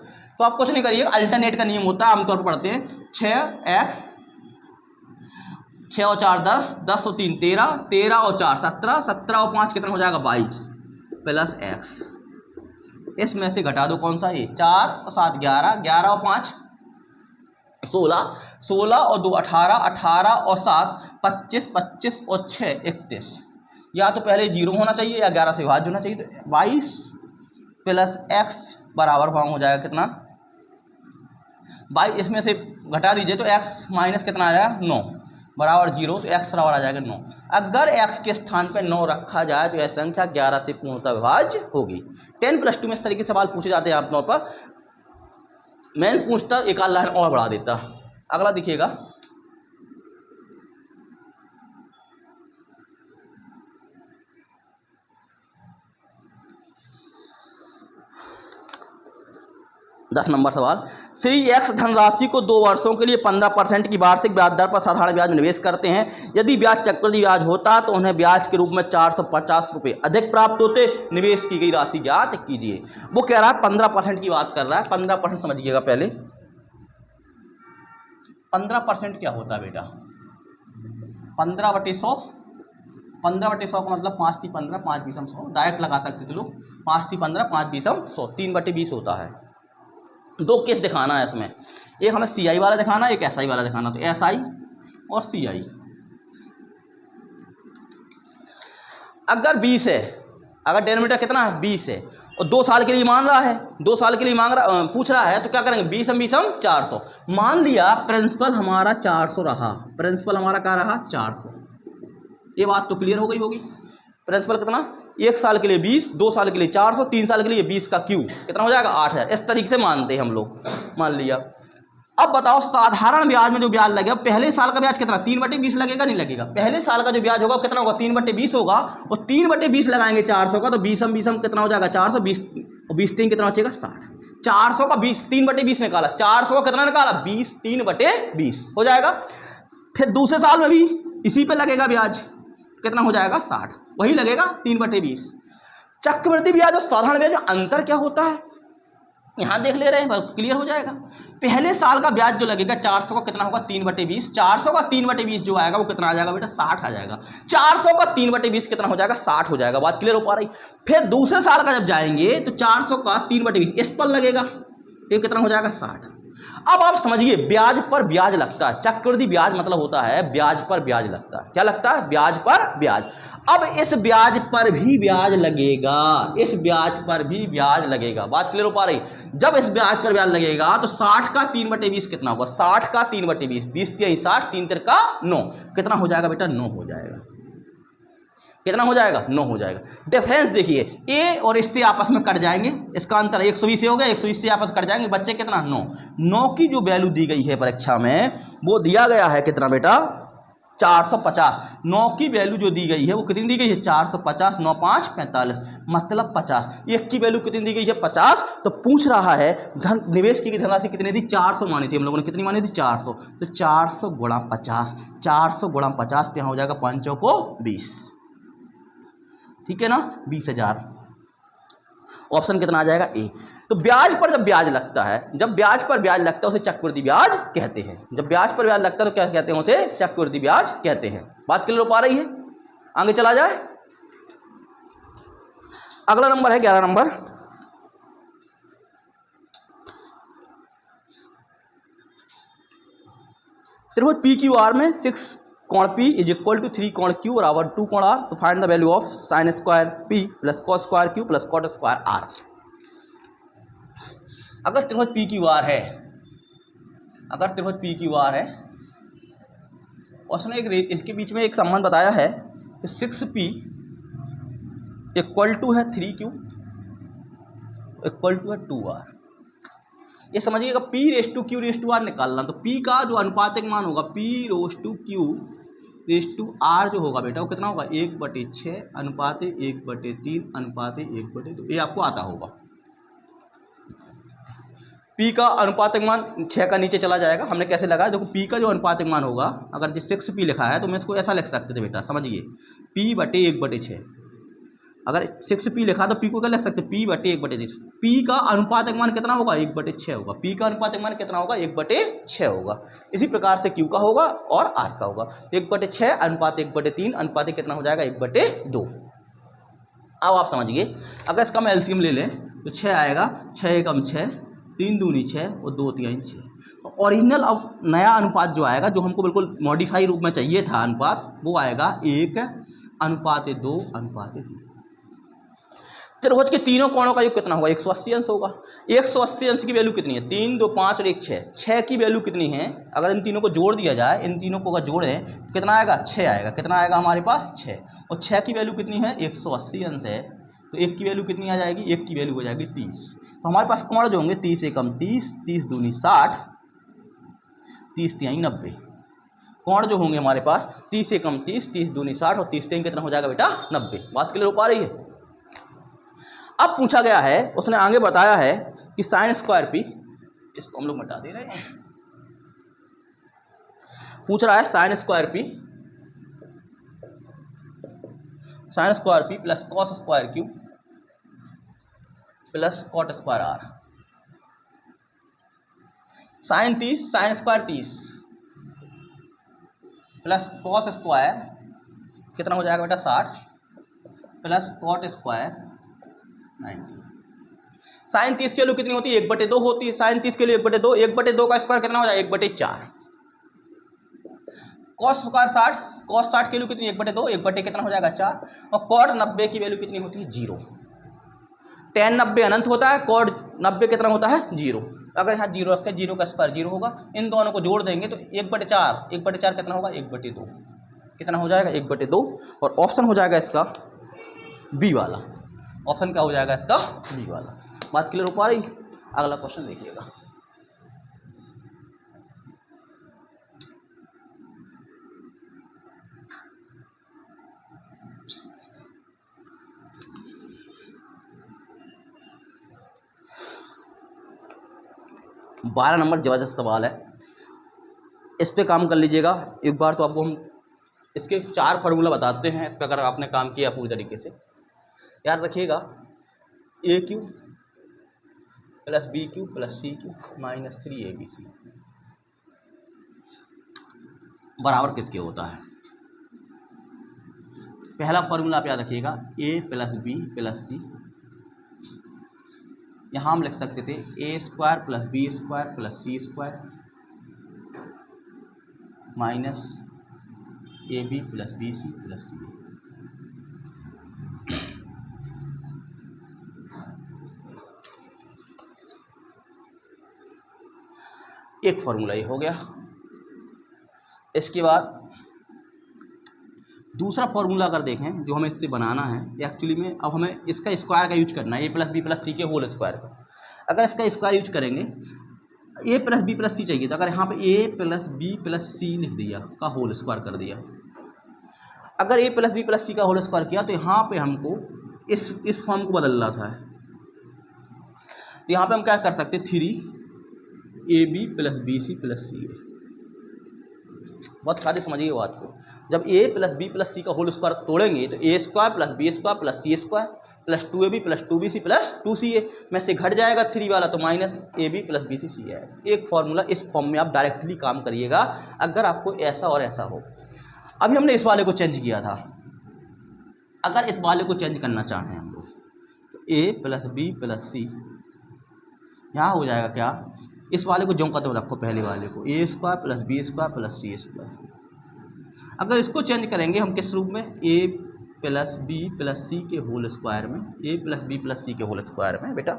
तो आप कुछ नहीं करिए, अल्टरनेट का नियम होता है, आमतौर पर पढ़ते हैं 6x 6 और 4 10, 10 और 3 13, 13 और 4 17, 17 और 5 कितना हो जाएगा 22 प्लस x। इसमें से घटा दो कौन सा, ये 4 और 7 11, 11 और 5 16, 16 और 2 18, 18 और 7 25, 25 और 6 31। या तो पहले 0 होना चाहिए या 11 से विभाज्य होना चाहिए। तो 22 प्लस x बराबर फॉर्म हो जाएगा कितना 22। इसमें से घटा दीजिए तो x माइनस कितना आ जाएगा 9 बराबर 0। तो x बराबर आ जाएगा 9। अगर x के स्थान पर 9 रखा जाए तो यह संख्या 11 से पूर्णतः विभाज्य होगी। 10+2 में इस तरीके से सवाल पूछे जाते हैं आमतौर पर। मेंस पूछता एक आध लाइन और बढ़ा देता। अगला देखिएगा, दस नंबर सवाल। श्री एक्स धनराशि को 2 वर्षों के लिए 15% की वार्षिक ब्याज दर पर साधारण ब्याज में निवेश करते हैं। यदि ब्याज चक्रवृद्धि ब्याज होता तो उन्हें ब्याज के रूप में 450 रुपये अधिक प्राप्त होते। निवेश की गई राशि ज्ञात कीजिए। वो कह रहा है 15% की बात कर रहा है। 15% समझिएगा पहले। 15% क्या होता है बेटा, 15/100, 15/100 का मतलब 5 × 15 5 × 100। डायरेक्ट लगा सकते थे लोग, 5 × 15 5 × 100, 3/20 होता है। दो केस दिखाना है इसमें, एक हमें CI वाला दिखाना, एक SI वाला दिखाना। तो SI और CI। अगर 20 है, अगर डेनोमीटर कितना है 20 है और 2 साल के लिए मान रहा है, 2 साल के लिए पूछ रहा है, तो क्या करेंगे 20 हम 400। मान लिया प्रिंसिपल हमारा 400 रहा, प्रिंसिपल हमारा क्या रहा 400। ये बात तो क्लियर हो गई होगी। प्रिंसिपल कितना, 1 साल के लिए 20, 2 साल के लिए 400, 3 साल के लिए 20 का क्यू कितना हो जाएगा 8000। इस तरीके से मानते हैं हम लोग, मान लिया। अब बताओ साधारण ब्याज में जो ब्याज लगेगा, पहले साल का ब्याज कितना 3/20 लगेगा, नहीं लगेगा। पहले साल का जो ब्याज होगा कितना होगा 3/20 होगा, और 3/20 लगाएंगे 400 का, तो 20 कितना हो जाएगा 400, 20 और 20 3 कितना हो जाएगा 60। 400 का 20 3/20 निकाला, 400 का कितना निकाला 20 3/20 हो जाएगा। फिर दूसरे साल में भी इसी पे लगेगा ब्याज, कितना हो जाएगा 60, वही लगेगा 3/20। चक्रवृद्धि ब्याज और साधारण ब्याज में अंतर क्या होता है यहां देख ले रहे हैं, क्लियर हो जाएगा। पहले साल का ब्याज जो लगेगा 400 का कितना होगा 3/20, 400 का 3/20 जो आएगा वो कितना आ जाएगा बेटा 60 आ जाएगा। 400 का 3/20 कितना हो जाएगा 60 हो जाएगा। बात क्लियर हो पा रही। फिर दूसरे साल का जब जाएंगे तो 400 का 3/20 इस पर लगेगा, ये कितना हो जाएगा 60। अब आप समझिए ब्याज पर ब्याज लगता है। चक्रवृद्धि ब्याज मतलब होता है ब्याज पर ब्याज लगता है। क्या लगता है ब्याज पर ब्याज। अब इस ब्याज पर भी ब्याज लगेगा, इस ब्याज पर भी ब्याज लगेगा। बात क्लियर हो पा रही। जब इस ब्याज पर ब्याज लगेगा तो 60 का 3/20 कितना होगा 60 का 3/20, 20 3 60, 3 3 का 9 कितना हो जाएगा बेटा 9 हो जाएगा। कितना हो जाएगा 9 हो जाएगा। डिफरेंस देखिए, ए और इससे आपस में कट जाएंगे, इसका अंतर 120 से हो गया, 120 से आपस कट जाएंगे, बच्चे कितना 9। 9 की जो वैल्यू दी गई है परीक्षा में वो दिया गया है कितना बेटा 450। 9 की वैल्यू जो दी गई है वो कितनी दी गई है 450, 9 5 45 मतलब 50। एक की वैल्यू कितनी दी गई है 50। तो पूछ रहा है धन निवेश की धनराशि कितनी थी 400 मानी थी हम लोगों ने, कितनी मानी थी 400। तो 400 गुणा 50, 400 गुणा 50 तो यहाँ हो जाएगा 5 को 20, ठीक है ना 20,000। ऑप्शन कितना आ जाएगा ए। तो ब्याज पर जब ब्याज लगता है, जब ब्याज पर ब्याज लगता है उसे चक्रवृद्धि ब्याज कहते हैं। जब ब्याज पर ब्याज लगता है तो क्या कहते हैं उसे चक्रवृद्धि ब्याज कहते हैं। बात क्लियर हो पा रही है। आगे चला जाए। अगला नंबर है 11 नंबर। त्रिभुज पी क्यू आर में 6 कोण P = 3 कोण Q बराबर 2 कोण R। तो find the value of sin square P plus cos square Q plus cot square R। अगर त्रिभुज पी क्यू आर है, अगर त्रिभुज पी क्यू आर है, उसने एक इसके बीच में एक संबंध बताया है कि 6P = है 3Q = है 2R। ये समझिएगा P⁻Q⁻R निकालना। तो P का जो अनुपातिक मान होगा P⁻Q⁻R जो होगा बेटा वो कितना होगा 1/6 अनुपात 1/3 अनुपात 1/2। ये आपको आता होगा। P का अनुपातिक मान 6 का नीचे चला जाएगा। हमने कैसे लगाया देखो, P का जो अनुपातिक मान होगा, अगर जो 6P लिखा है तो मैं इसको ऐसा लिख सकते थे बेटा, समझिए P/1/6। अगर 6p लिखा तो p को क्या लिख सकते हैं, p/1/6। p का अनुपातक मान कितना होगा, 1/6 होगा। p का अनुपातक मान कितना होगा, 1/6 होगा। इसी प्रकार से q का होगा और r का होगा। 1/6 अनुपात 1/3 अनुपात कितना हो जाएगा, 1/2। अब आप समझिए, अगर इसका हम एलसीएम ले लें तो 6 आएगा, 6 एकम 6, 3 दूनी 6 और 2 तिहाई 6। तो ओरिजिनल अब नया अनुपात जो आएगा, जो हमको बिल्कुल मॉडिफाई रूप में चाहिए था अनुपात, वो आएगा 1:2:3। त्रिभुज के तीनों कोणों का योग कितना होगा, 180 अंश होगा। 180 अंश की वैल्यू कितनी है, 3, 2, 5 और 1, 6। 6 की वैल्यू कितनी है, अगर इन तीनों को जोड़ दिया जाए, इन तीनों को अगर जोड़ें तो कितना आएगा, 6 आएगा। कितना आएगा हमारे पास, 6। और 6 की वैल्यू कितनी है, 180 अंश है, तो 1 की वैल्यू कितनी आ जाएगी, 1 की वैल्यू हो जाएगी 30। तो हमारे पास कोण जो होंगे 30 एकम 30, 30 दूनी 60, 30 तिहाई 90। कोण जो होंगे हमारे पास 30 एकम 30, 30 दूनी 60 और 30 तिहाई कितना हो जाएगा बेटा, 90। बात क्लियर हो पा रही है। अब पूछा गया है, उसने आगे बताया है कि साइन स्क्वायर पी, इसको हम लोग मिटा दे रहे हैं, पूछ रहा है sine square P plus cos square Q plus cot square R. Sine 30 sine square 30 plus cos square कितना हो जाएगा बेटा, 60 प्लस कॉट स्क्वायर 90। साइन 30 के लिए कितनी होती है, 1/2 होती है। साइन 30 के लिए 1/2, 1/2 का स्क्वायर कितना हो जाएगा, 1/4। कॉस स्क्वायर 60, कॉस 60 के लिए कितनी, 1/2, 1/, कितना हो जाएगा 4। और कॉट 90 की वैल्यू कितनी होती है, 0। tan 90 अनंत होता है, कॉट 90 कितना होता है, 0। अगर यहाँ 0 रखें, 0 का स्क्वायर 0 होगा। इन दोनों को जोड़ देंगे तो 1/4, 1/4 कितना होगा, 1/2। कितना हो जाएगा, 1/2। और ऑप्शन हो जाएगा इसका बी वाला। ऑप्शन क्या हो जाएगा इसका, बी वाला। बात क्लियर हो पा रही। अगला क्वेश्चन देखिएगा। बारह नंबर जबरदस्त सवाल है, इस पे काम कर लीजिएगा एक बार। तो आपको हम इसके 4 फार्मूला बताते हैं, इस पर अगर आपने काम किया पूरी तरीके से याद रखिएगा। AQ plus BQ plus CQ minus 3ABC बराबर किसके होता है। पहला फॉर्मूला आप याद रखिएगा, A plus B plus C। यहाँ हम लिख सकते थे A² plus B² plus C² minus AB plus BC plus CA। एक फॉर्मूला ये हो गया। इसके बाद दूसरा फॉर्मूला अगर देखें जो हमें इससे बनाना है, एक्चुअली में अब हमें इसका स्क्वायर का यूज करना है, A plus B plus C के होल स्क्वायर का। अगर इसका स्क्वायर यूज करेंगे, A plus B plus C चाहिए, तो अगर यहाँ पे A plus B plus C लिख दिया का होल स्क्वायर कर दिया। अगर A plus B plus C का होल स्क्वायर किया तो यहाँ पे हमको इस फॉर्म को बदलना था। तो यहाँ पे हम क्या कर सकते, 3AB plus BC plus CA। बहुत खाली समझिए बात को। जब A plus B plus C का होल स्क्वायर तोड़ेंगे तो A² plus B² plus C² plus 2AB plus 2BC plus 2CA में से घट जाएगा 3 वाला, तो minus AB plus BC CA है। एक फॉर्मूला इस फॉर्म में आप डायरेक्टली काम करिएगा अगर आपको ऐसा और ऐसा हो। अभी हमने इस वाले को चेंज किया था, अगर इस वाले को चेंज करना चाहें हम लोग तो A plus B plus C यहाँ हो जाएगा क्या, इस वाले को जो का तो रखो, पहले वाले को A² plus B² plus C²। अगर इसको चेंज करेंगे हम किस रूप में, A plus B plus C के होल स्क्वायर में, A plus B plus C के होल स्क्वायर में। बेटा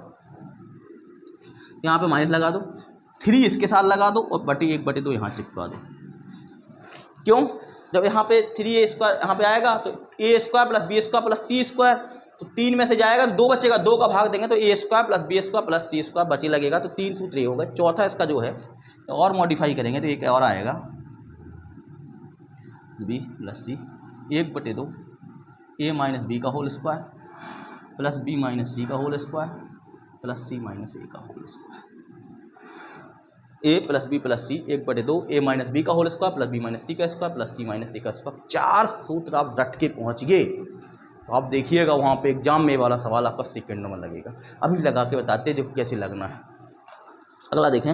यहाँ पे माइनस लगा दो, 3 इसके साथ लगा दो और बटे 1/2 यहाँ चिपका दो। क्यों, जब यहाँ पे 3A² यहाँ पे आएगा तो A² plus B² plus C², तो 3 में से जाएगा 2 बचेगा, 2 का भाग देंगे तो A² plus B² plus C² बचे लगेगा, तो 3 सूत्र ये होगा। चौथा इसका जो है और मॉडिफाई करेंगे तो एक और आएगा B plus C 1/2 A minus B का whole square plus B minus C का whole square plus C minus A का whole square. A plus B plus C 1/2 A minus B का whole square plus B minus C का square plus C minus A का square. 4 सूत्र आप रट के पहुँच गए। तो आप देखिएगा वहाँ पे एग्जाम में ये वाला सवाल आपका सेकंड में लगेगा। अभी लगा के बताते हैं देखो कैसे लगना है। अगला देखें,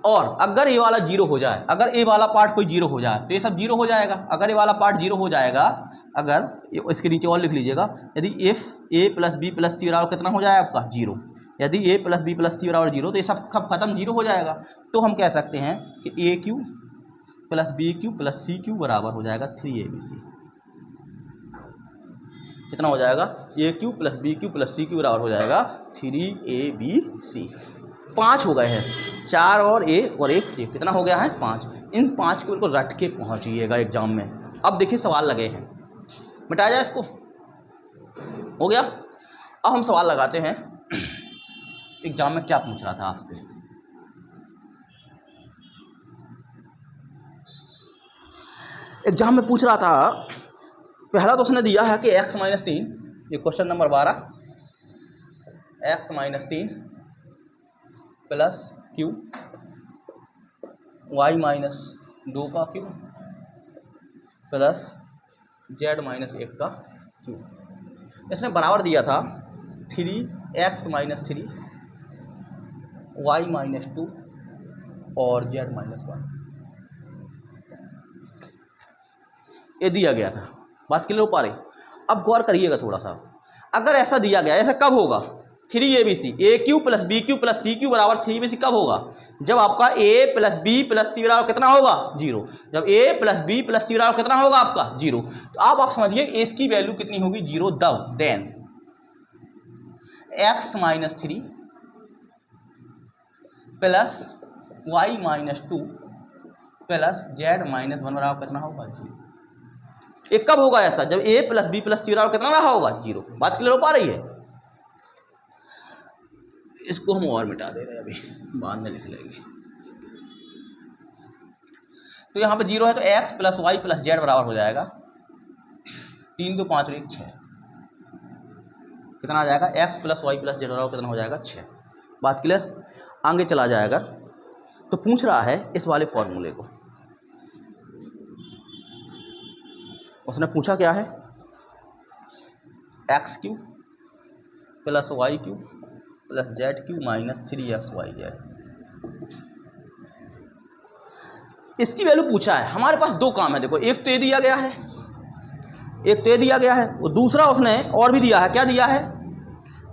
और अगर ये वाला जीरो हो जाए, अगर ये वाला पार्ट कोई जीरो हो जाए तो ये सब जीरो हो जाएगा। अगर ये वाला पार्ट जीरो हो जाएगा, अगर इसके नीचे और लिख लीजिएगा, यदि if A plus B plus C बराबर कितना हो जाए आपका जीरो, यदि A plus B plus C बराबर जीरो, तो ये सब खत्म जीरो हो जाएगा। तो हम कह सकते हैं कि A cube plus B cube plus C cube बराबर हो जाएगा 3abc। कितना हो जाएगा, A cube plus B cube plus C cube बराबर हो जाएगा 3abc। 5 हो गए हैं, 4 और ए और एक ये कितना हो गया है 5। इन 5 को रट के पहुंचिएगा एग्जाम में। अब देखिए सवाल लगे हैं, मिटाया जाए इसको, हो गया। अब हम सवाल लगाते हैं एग्जाम में क्या पूछ रहा था आपसे। एग्जाम में पूछ रहा था, पहला तो उसने दिया है कि x माइनस 3, ये question number 12, x minus 3 plus Q y minus 2 का क्यू प्लस z माइनस 1 का क्यू। इसने बराबर दिया था 3x माइनस 3 y माइनस 2 और z माइनस 1, ये दिया गया था। बात क्लियर हो पा रही। अब गौर करिएगा थोड़ा सा, अगर ऐसा दिया गया, ऐसा कब होगा 3abc, A cube plus B cube plus C cube बराबर 3abc कब होगा, जब आपका a plus B plus C बराबर कितना होगा 0। जब a plus B plus C बराबर कितना होगा आपका 0, तो आप समझिए इसकी वैल्यू कितनी होगी 0। Then x minus 3 plus y minus 2 plus z minus 1 बराबर कितना होगा 0। ये कब होगा ऐसा, जब a plus B plus C बराबर कितना रहा होगा 0। बात क्लियर हो पा रही है। इसको हम और मिटा दे रहे हैं, अभी बाद में लिख लेंगे। तो यहाँ पे 0 है तो x plus Y plus Z बराबर हो जाएगा 3 2 5 और 1 6। कितना आ जाएगा, x plus Y plus Z बराबर कितना हो जाएगा 6। बात क्लियर। आगे चला जाएगा तो पूछ रहा है इस वाले फॉर्मूले को, उसने पूछा क्या है, X cube plus Y cube plus Z cube minus 3xyz। इसकी वैल्यू पूछा है। हमारे पास दो काम है, देखो एक तो ये दिया गया है, एक तो ये दिया गया है, और दूसरा उसने और भी दिया है। क्या दिया है,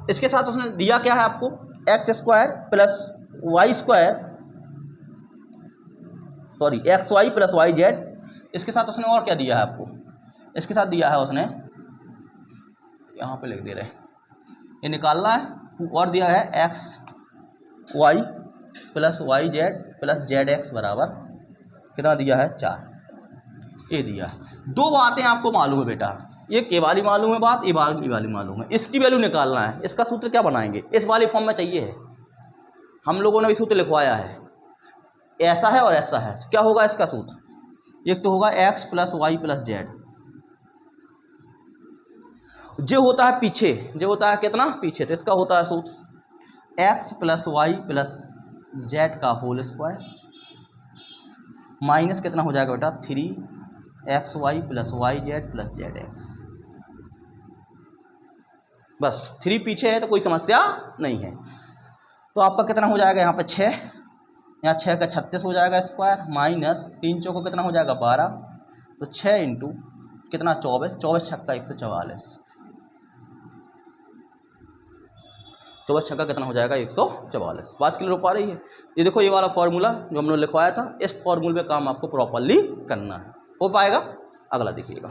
इसके साथ उसने दिया क्या है आपको, X square plus Y square, sorry X Y plus Y Z. इसके साथ उसने और क्या दिया है आपको, इसके साथ दिया है उसने, यहाँ पे लिख दे रहे हैं, ये निकालना है, और दिया है X Y plus Y Z plus Z X बराबर कितना दिया है 4। ये दिया। दो बातें आपको मालूम है बेटा, एक ये वाली मालूम है बात, ये वाली मालूम है। इसकी वैल्यू निकालना है। इसका सूत्र क्या बनाएंगे, इस वाले फॉर्म में चाहिए है, हम लोगों ने भी सूत्र लिखवाया है, ऐसा है और ऐसा है। तो क्या होगा इसका सूत्र, एक तो होगा X plus Y plus Z, जो होता है पीछे, जो होता है कितना पीछे, तो इसका होता है सूत्र X plus Y plus Z का होल स्क्वायर माइनस कितना हो जाएगा बेटा 3xy plus Y Z plus Z X. बस 3 पीछे है तो कोई समस्या नहीं है। तो आपका कितना हो जाएगा यहाँ पे 6, यहाँ 6 का 36 हो जाएगा स्क्वायर, माइनस 3 चौको कितना हो जाएगा 12, तो 6 इंटू कितना 24, 24 छक्का 144, 24 छक्का कितना हो जाएगा 144। बात क्लियर हो पा रही है। ये देखो ये वाला फॉर्मूला जो हमने लिखवाया था, इस फॉर्मूले पे काम आपको प्रॉपरली करना है, हो पाएगा। अगला देखिएगा,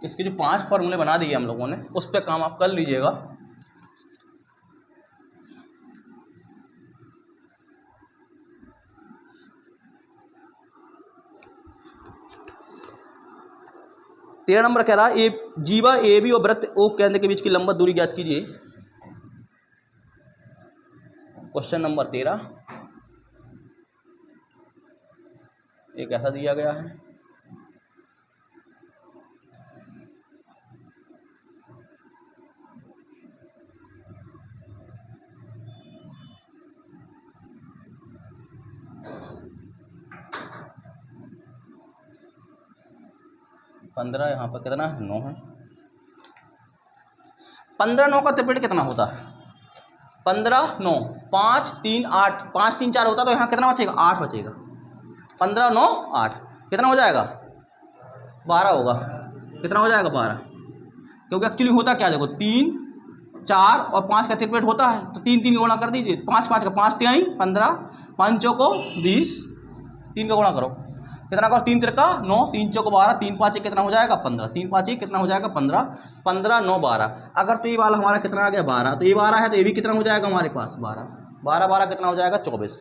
इसके जो 5 फॉर्मूले बना दिए हम लोगों ने, उस पर काम आप कर लीजिएगा। तेरह नंबर कह रहा है जीवा ए बी और वृत्त ओ केंद्र के बीच की लंबवत दूरी ज्ञात कीजिए। क्वेश्चन नंबर 13 एक ऐसा दिया गया है, 15 यहाँ पर कितना है 9 है। 15 9 का त्रिपल कितना होता है 15 9 5 3 8 5 3 4 होता तो यहाँ कितना बचेगा 8 बचेगा। 15 9 8 कितना हो जाएगा 12 होगा। कितना हो जाएगा 12, क्योंकि एक्चुअली होता क्या देखो 3 4 और 5 का त्रिपल होता है तो 3 3 गुणा कर दीजिए। 5 5 का 5 3 15 5 चौको 20 3 का गुणा करो कितना करो 3 त्रिका 9 3 चौको 12 3 5 कितना हो जाएगा 15 3 5 कितना हो जाएगा 15 15 9 12। अगर तो ये वाला हमारा कितना आ गया 12 तो ये 12 है तो ये भी कितना हो जाएगा हमारे पास 12 12 12 कितना हो जाएगा 24।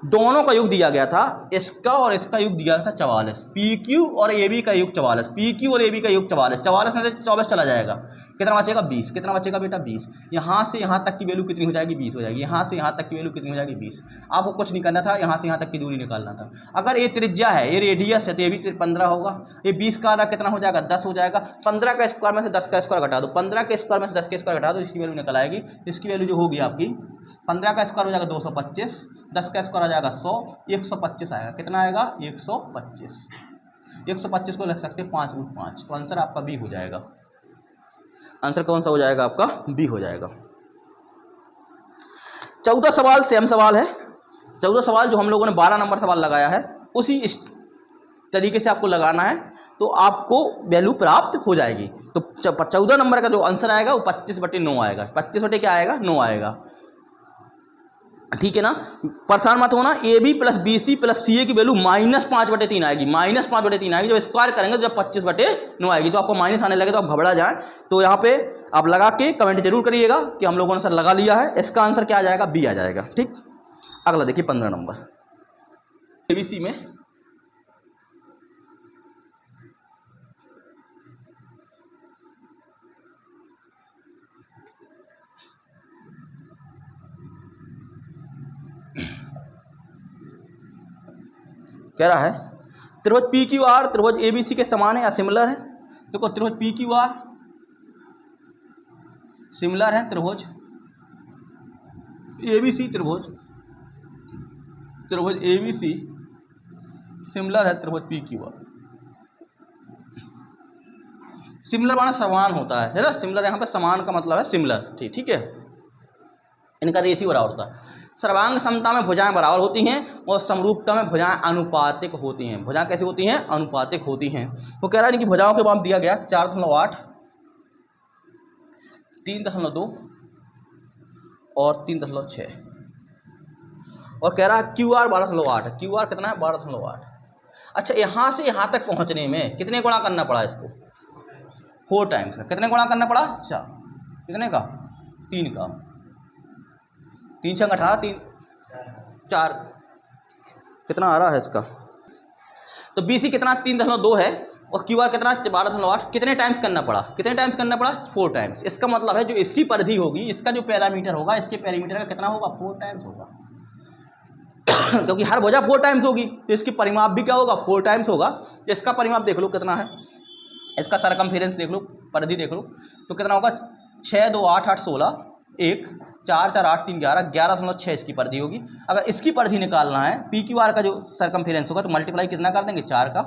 दोनों का योग दिया गया था, इसका और इसका योग दिया था 44। पी क्यू और ए बी का योग 44, पी क्यू और ए बी का योग 44, 44 में से 24 चला जाएगा कितना बचेगा 20। कितना बचेगा बेटा 20। यहाँ से यहाँ तक की वैल्यू कितनी हो जाएगी 20 हो जाएगी। यहाँ से यहाँ तक की वैल्यू कितनी हो जाएगी 20। आपको कुछ नहीं करना था, यहाँ से यहाँ तक की दूरी निकालना था। अगर ये त्रिज्या है ये रेडियस है तो ये भी 15 होगा। ये 20 का आधा कितना हो जाएगा 10 हो जाएगा। 15 का स्क्वायर में से 10 का स्क्वायर घटा दो, 15 के स्क्वायर में से 10 के स्क्वायर घटा दो, इसकी वैल्यू निकल आएगी। इसकी वैल्यू जो होगी आपकी 15 का स्क्वायर हो जाएगा 225, 10 का स्क्वायर हो जाएगा 100, 125 आएगा। कितना आएगा 125। 125 को लिख सकते हैं 5√5, तो आंसर आपका बी हो जाएगा। आंसर कौन सा हो जाएगा आपका बी हो जाएगा। 14 सवाल सेम सवाल है। 14 सवाल जो हम लोगों ने 12 नंबर सवाल लगाया है उसी इस तरीके से आपको लगाना है तो आपको वैल्यू प्राप्त हो जाएगी। तो 14 नंबर का जो आंसर आएगा वो 25/9 आएगा। 25 क्या आएगा 9 आएगा। ठीक है ना, परेशान मत होना। A B plus B C plus C A की वैल्यू -5/3 आएगी। -5/3 आएगी। जब स्क्वायर करेंगे तो जब 25/9 आएगी तो आपको माइनस आने लगे तो आप घबरा जाएं। तो यहाँ पे आप लगा के कमेंट जरूर करिएगा कि हम लोगों ने सर लगा लिया है। इसका आंसर क्या आ जाएगा बी आ जाएगा। ठीक, अगला देखिए 15 नंबर ए बी सी में कह रहा है त्रिभुज पी क्यू आर त्रिभुज ए बी सी के समान है या सिमिलर है। देखो त्रिभुज पी क्यू आर सिमिलर है त्रिभुज ए बी सी, त्रिभुज ए बी सी सिमिलर है त्रिभुज पी क्यू आर। सिमिलर माना समान होता है ना। सिमिलर यहाँ पे समान का मतलब है सिमिलर। ठीक है, इनका रेशियो बराबर होता है। सर्वांग समता में भुजाएं बराबर होती हैं और समरूपता में भुजाएं अनुपातिक होती हैं। भुजाएं कैसी होती हैं अनुपातिक होती हैं। वो कह रहा है कि भुजाओं के माप दिया गया 4.8 3.2 और 3.6 और कह रहा है क्यू आर 12.8 है। क्यू आर कितना है 12.8। अच्छा, यहाँ से यहाँ तक पहुँचने में कितने गुणा करना पड़ा इसको 4 टाइम्स का। कितने गुणा करना पड़ा 4। कितने का 3 का। 3 6 18 3 4 कितना आ रहा है इसका। तो बी सी कितना 3.2 है और क्यू आर कितना 12.8। कितने टाइम्स करना पड़ा 4 टाइम्स। इसका मतलब है जो इसकी परिधि होगी, इसका जो पैरामीटर होगा, इसके पैरामीटर का कितना होगा 4 टाइम्स होगा। क्योंकि हर भुजा 4 टाइम्स होगी तो इसकी परिमाप भी क्या होगा 4 टाइम्स होगा। इसका परिमाप देख लो कितना है, इसका सरकमफेरेंस देख लो, परिधि देख लो तो कितना होगा 6 2 8 8 16 1 4 4 8 3 11 11.6 इसकी परिधि होगी। अगर इसकी परिधि निकालना है पी क्यू आर का जो सरकमफेरेंस होगा तो मल्टीप्लाई कितना कर देंगे 4 का,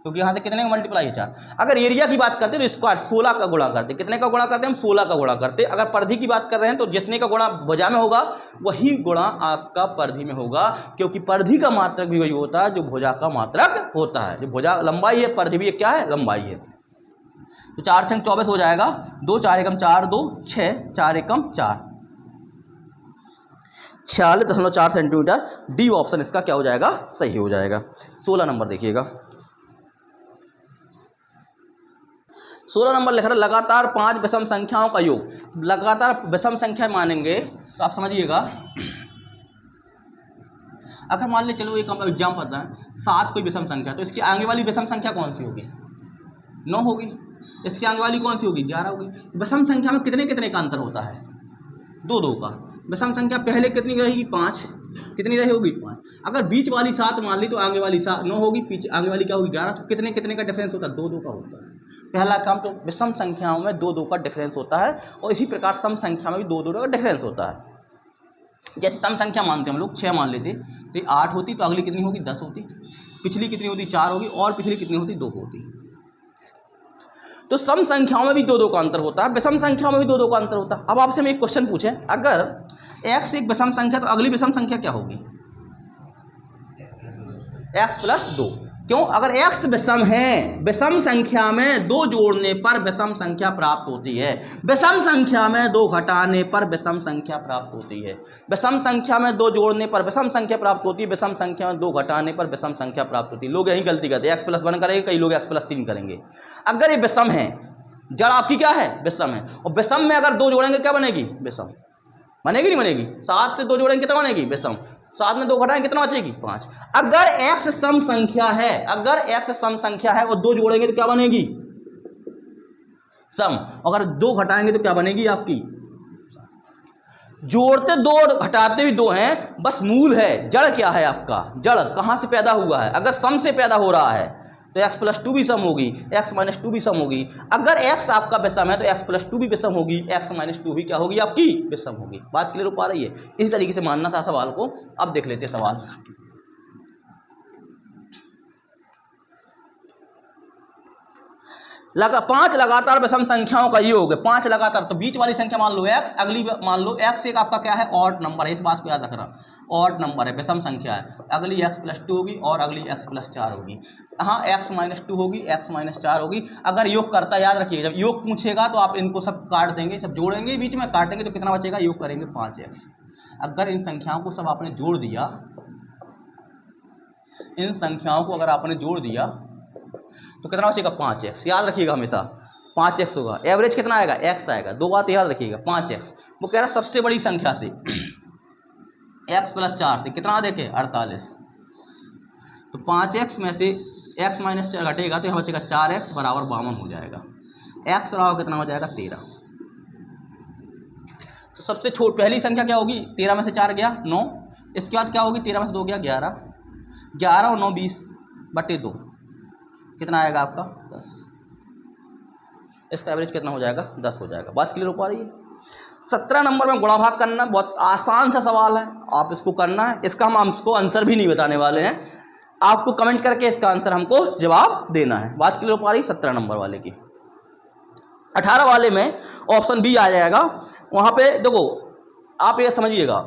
क्योंकि यहाँ से कितने का मल्टीप्लाई है 4। अगर एरिया की बात करते हैं तो स्क्वायर 16 का गुणा करते। कितने का गुणा करते हैं हम 16 का गुणा करते। अगर परिधि की बात कर रहे हैं तो जितने का गुणा भुजा में होगा वही गुणा आपका परिधि में होगा, क्योंकि परिधि का मात्रक भी वही होता है जो भुजा का मात्रक होता है। जो भुजा लंबाई है परिधि भी क्या है लंबाई है। तो 4 6 24 हो जाएगा। 2 4 एकम 4 2 6 4 एकम 4 46.4 सेंटीमीटर। डी ऑप्शन इसका क्या हो जाएगा सही हो जाएगा। 16 नंबर देखिएगा। 16 नंबर लिख रहा है लगातार 5 विषम संख्याओं का योग। लगातार विषम संख्या मानेंगे तो आप समझिएगा, अगर मान ले चलो एक एग्जाम पता है 7 कोई विषम संख्या, तो इसकी आगे वाली विषम संख्या कौन सी होगी 9 होगी। इसकी आगे वाली कौन सी होगी 11 होगी। विषम संख्या में कितने कितने का अंतर होता है 2 2 का। विषम संख्या पहले कितनी रहेगी 5, कितनी रहेगी 5। अगर बीच वाली 7 मान ली तो आगे वाली 9 होगी, पीछे आगे वाली क्या होगी 11। तो कितने कितने का डिफरेंस होता है 2 2 का होता है। पहला काम तो विषम संख्याओं में 2 2 का डिफरेंस होता है और इसी प्रकार सम संख्या में भी 2 2 का डिफरेंस होता है। जैसे सम संख्या मानते हैं हम लोग 6 मान लेते तो 8 होती तो अगली कितनी होगी 10 होती, पिछली कितनी होती 4 होगी और पिछली कितनी होती 2 होती। तो सम संख्याओं में भी दो दो का अंतर होता है, विषम संख्याओं में भी दो दो का अंतर होता है। अब आपसे हम एक क्वेश्चन पूछें, अगर x एक विषम संख्या तो अगली विषम संख्या क्या होगी? x plus 2। क्यों? अगर x विषम है, विषम संख्या में दो जोड़ने पर विषम संख्या प्राप्त होती है, विषम संख्या में दो घटाने पर विषम संख्या प्राप्त होती है, विषम संख्या में दो जोड़ने पर विषम संख्या प्राप्त होती है, विषम संख्या में दो घटाने पर विषम संख्या प्राप्त होती है। लोग यही गलती करते हैं, x प्लस 1 करेंगे, कई लोग x प्लस 3 करेंगे। अगर ये विषम है, जड़ आपकी क्या है? विषम है, और विषम में अगर दो जोड़ेंगे क्या बनेगी? विषम बनेगी, नहीं बनेगी? 7 से दो जोड़ेंगे कितना बनेगी? विषम। 7 में दो घटाएंगे कितना बचेगी? 5। अगर x सम संख्या है, अगर x सम संख्या है और दो जोड़ेंगे तो क्या बनेगी? सम। अगर दो घटाएंगे तो क्या बनेगी आपकी? जोड़ते दो और घटाते भी दो हैं, बस मूल है। जड़ क्या है आपका? जड़ कहाँ से पैदा हुआ है? अगर सम से पैदा हो रहा है तो x प्लस 2 भी सम होगी, x माइनस 2 भी सम होगी। अगर x आपका विषम है तो x प्लस 2 भी विषम होगी, x माइनस 2 भी क्या होगी आपकी? विषम होगी। बात क्लियर हो पा रही है? इस तरीके से मानना था सवाल को। अब देख लेते हैं सवाल। पांच लगातार विषम संख्याओं का योग, 5 लगातार, तो बीच वाली संख्या मान लो x, अगली मान लो x एक आपका क्या है? ऑड नंबर है, इस बात को याद रखना, ऑड नंबर है, विषम संख्या है। अगली x प्लस 2 होगी और अगली x प्लस 4 होगी। हाँ, x माइनस 2 होगी, x माइनस 4 होगी। अगर योग करता, याद रखिए, जब योग पूछेगा तो आप इनको सब काट देंगे, सब जोड़ेंगे, बीच में काटेंगे तो कितना बचेगा? योग करेंगे 5x। अगर इन संख्याओं को सब आपने जोड़ दिया, इन संख्याओं को अगर आपने जोड़ दिया तो कितना बचेगा? 5x। याद रखिएगा हमेशा 5x होगा। एवरेज कितना आएगा? x आएगा। दो बात याद रखिएगा, 5x। वो कह रहा सबसे बड़ी संख्या से x प्लस 4 से कितना देखे? 48। तो 5x में से x माइनस 4 घटेगा तो यहाँ बचेगा 4x बराबर 52 हो जाएगा। x बराबर कितना हो जाएगा? 13। तो सबसे पहली संख्या क्या होगी? 13 में से 4 गया 9। इसके बाद क्या होगी? 13 में से 2 गया 11। 11 और 9 20/2 कितना आएगा आपका? 10। इसका एवरेज कितना हो जाएगा? 10 हो जाएगा। बात क्लियर हो पा रही है? 17 नंबर में गुणा भाग करना बहुत आसान सा सवाल है, आप इसको करना है। इसका हम आपको आंसर भी नहीं बताने वाले हैं, आपको कमेंट करके इसका आंसर हमको जवाब देना है। बात क्लियर हो पा रही है? 17 नंबर वाले की। 18 वाले में ऑप्शन बी आ जाएगा। वहाँ पे देखो, आप ये समझिएगा,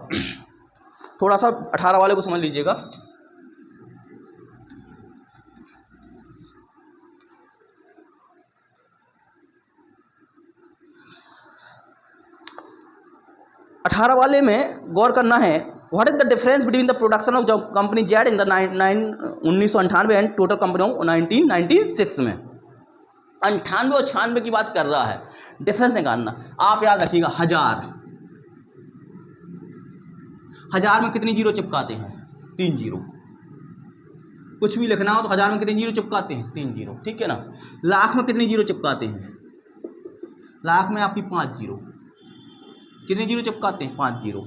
थोड़ा सा 18 वाले को समझ लीजिएगा। अठारह वाले में गौर करना है, what is the difference between the production of company Z in the 1998 and total company of 1996 में। 98 और 96 की बात कर रहा है, डिफरेंस निकालना। आप याद रखिएगा, 1000 में कितनी जीरो चिपकाते हैं? 3 जीरो। कुछ भी लिखना हो तो 1000 में कितनी जीरो चिपकाते हैं? 3 जीरो, ठीक है ना। लाख में कितनी जीरो चिपकाते हैं? लाख में आपकी 5 जीरो। कितनी जीरो चिपकाते हैं? 5 जीरो।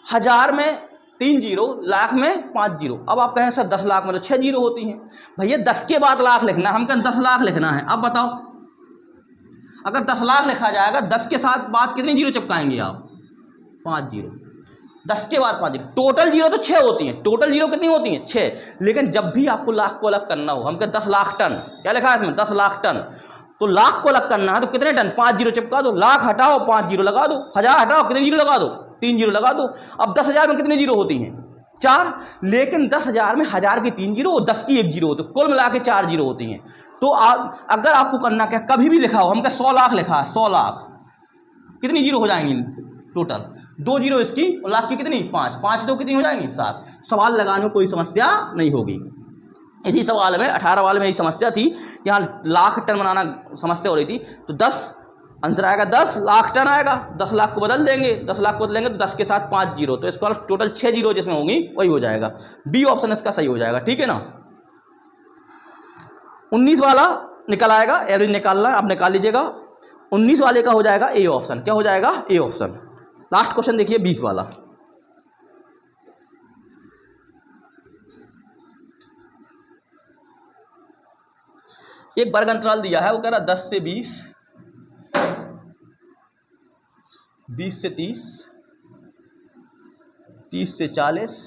1000 में 3 जीरो, लाख में 5 जीरो। अब आप कहें सर 10 लाख में तो 6 जीरो होती हैं। भैया 10 के बाद लाख लिखना है, हम कहें 10 लाख लिखना है। अब बताओ, अगर 10 लाख लिखा जाएगा, 10 के साथ बाद कितनी जीरो चिपकाएंगे आप? 5 जीरो। 10 के बाद 5 जीरो। टोटल जीरो तो 6 होती हैं। टोटल जीरो कितनी होती हैं? 6। लेकिन जब भी आपको लाख को अलग करना हो, हम कहें 10 लाख टन, क्या लिखा है इसमें? 10 लाख टन। तो लाख को अलग करना है तो कितने टन? 5 जीरो चिपका दो। लाख हटाओ, 5 जीरो लगा दो। 1000 हटाओ, कितने जीरो लगा दो? 3 जीरो लगा दो। अब 10,000 में कितनी जीरो होती हैं? 4। लेकिन 10,000 में 1000 की 3 जीरो, 10 की 1 जीरो होती है, कुल मिला के 4 जीरो होती हैं। तो अगर आपको करना क्या, कभी भी लिखा हो, हम क्या 100 लाख लिखा है, 100 लाख, कितनी जीरो हो जाएंगी टोटल? 2 जीरो इसकी, और लाख की कितनी? 5। 5 तो कितनी हो जाएंगी? 7। सवाल लगाने में कोई समस्या नहीं होगी। इसी सवाल में 18 वाले में यही समस्या थी, यहाँ लाख टन बनाना समस्या हो रही थी। तो 10 आंसर आएगा, 10 लाख टन आएगा। 10 लाख को बदल देंगे, 10 लाख को बदलेंगे तो 10 के साथ 5 जीरो, तो इसका टोटल 6 जीरो जिसमें होंगी वही हो जाएगा। बी ऑप्शन इसका सही हो जाएगा, ठीक है ना। 19 वाला निकल आएगा, एवरेज निकालना है, आप निकाल लीजिएगा। 19 वाले का हो जाएगा ए ऑप्शन। क्या हो जाएगा? A option. लास्ट क्वेश्चन देखिए 20 वाला। एक वर्ग अंतराल दिया है, वो कह रहा 10 से 20, 20 से 30, 30 से 40,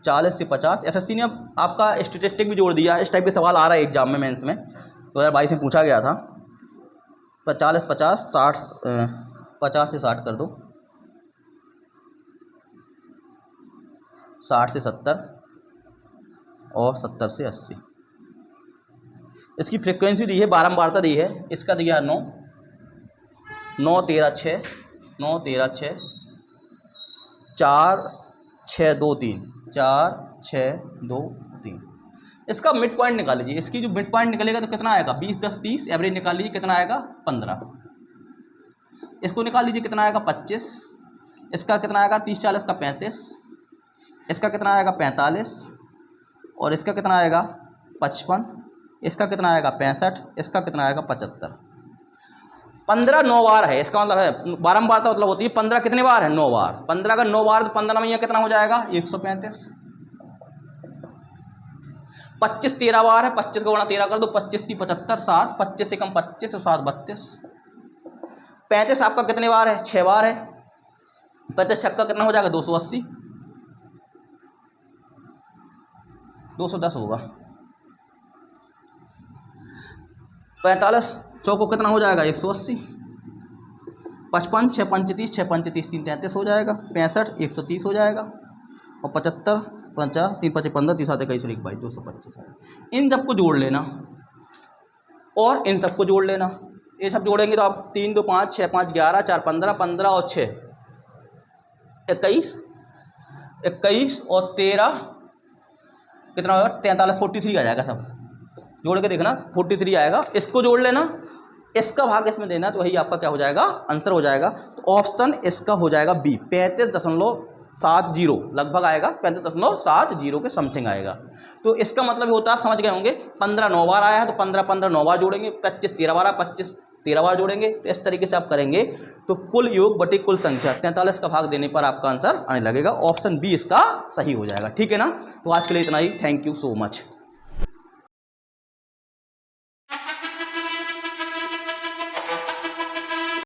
40 से 50। एसएससी ने अब आपका स्टैटिस्टिक भी जोड़ दिया है। इस टाइप के सवाल आ रहा है एग्जाम में, मेंस में। 2022 में पूछा गया था। 40 50 60 50 से 60 कर दो, 60 से 70 और 70 से 80। इसकी फ्रीक्वेंसी दी है, बारंबारता दी है। इसका दिया है 9 9 13 6 9 13 6 4 6 2 3 4 6 2 3। इसका मिड पॉइंट निकाल लीजिए। इसकी जो मिड पॉइंट निकलेगा तो कितना आएगा, 20 10 30। एवरेज निकाल लीजिए, कितना आएगा 15। इसको निकाल लीजिए, कितना आएगा 25। इसका कितना आएगा 30 40 का 35। इसका कितना आएगा 45। और इसका कितना आएगा 55। इसका कितना आएगा 65। इसका कितना आएगा 75। 15 9 बार है। इसका मतलब है बारंबारता मतलब होती है 15 कितने बार है, 9 बार। 15 का 9 बार तो 15 में कितना हो जाएगा 135। 25 13 बार है, 25 का गुणा 13 कर दो, 25 3 75 7, 25 से कम 25 और 7 32। 35 आपका कितने बार है, 6 बार है। 35 छक्का कितना हो जाएगा 280, 210 होगा। 45 चौको कितना हो जाएगा 180। 55 6 5 30 6 5 30 3 33 हो जाएगा। 65 130 हो जाएगा। और 75 50 3 5 15 30 आते 21 22 225। इन सबको जोड़ लेना और इन सबको जोड़ लेना। ये सब जोड़ेंगे तो आप 3 2 5 6 5 11 4 15 15 और 6 21 21 और 13 कितना होगा 43 43 आ जाएगा। सब जोड़ के देखना 43 आएगा। इसको जोड़ लेना, इसका भाग इसमें देना, तो वही आपका क्या हो जाएगा, आंसर हो जाएगा। तो ऑप्शन इसका हो जाएगा बी, 35.70 लगभग आएगा, 35.70 के समथिंग आएगा। तो इसका मतलब होता है, आप समझ गए होंगे, 15 9 बार आया है तो 15 15 9 बार जोड़ेंगे, 25 13 बार आया 25 13 बार जोड़ेंगे। तो इस तरीके से आप करेंगे तो कुल योग बटे कुल संख्या 43 का भाग देने पर आपका आंसर आने लगेगा। ऑप्शन बी इसका सही हो जाएगा। ठीक है ना। तो आज के लिए इतना ही। Thank you so much.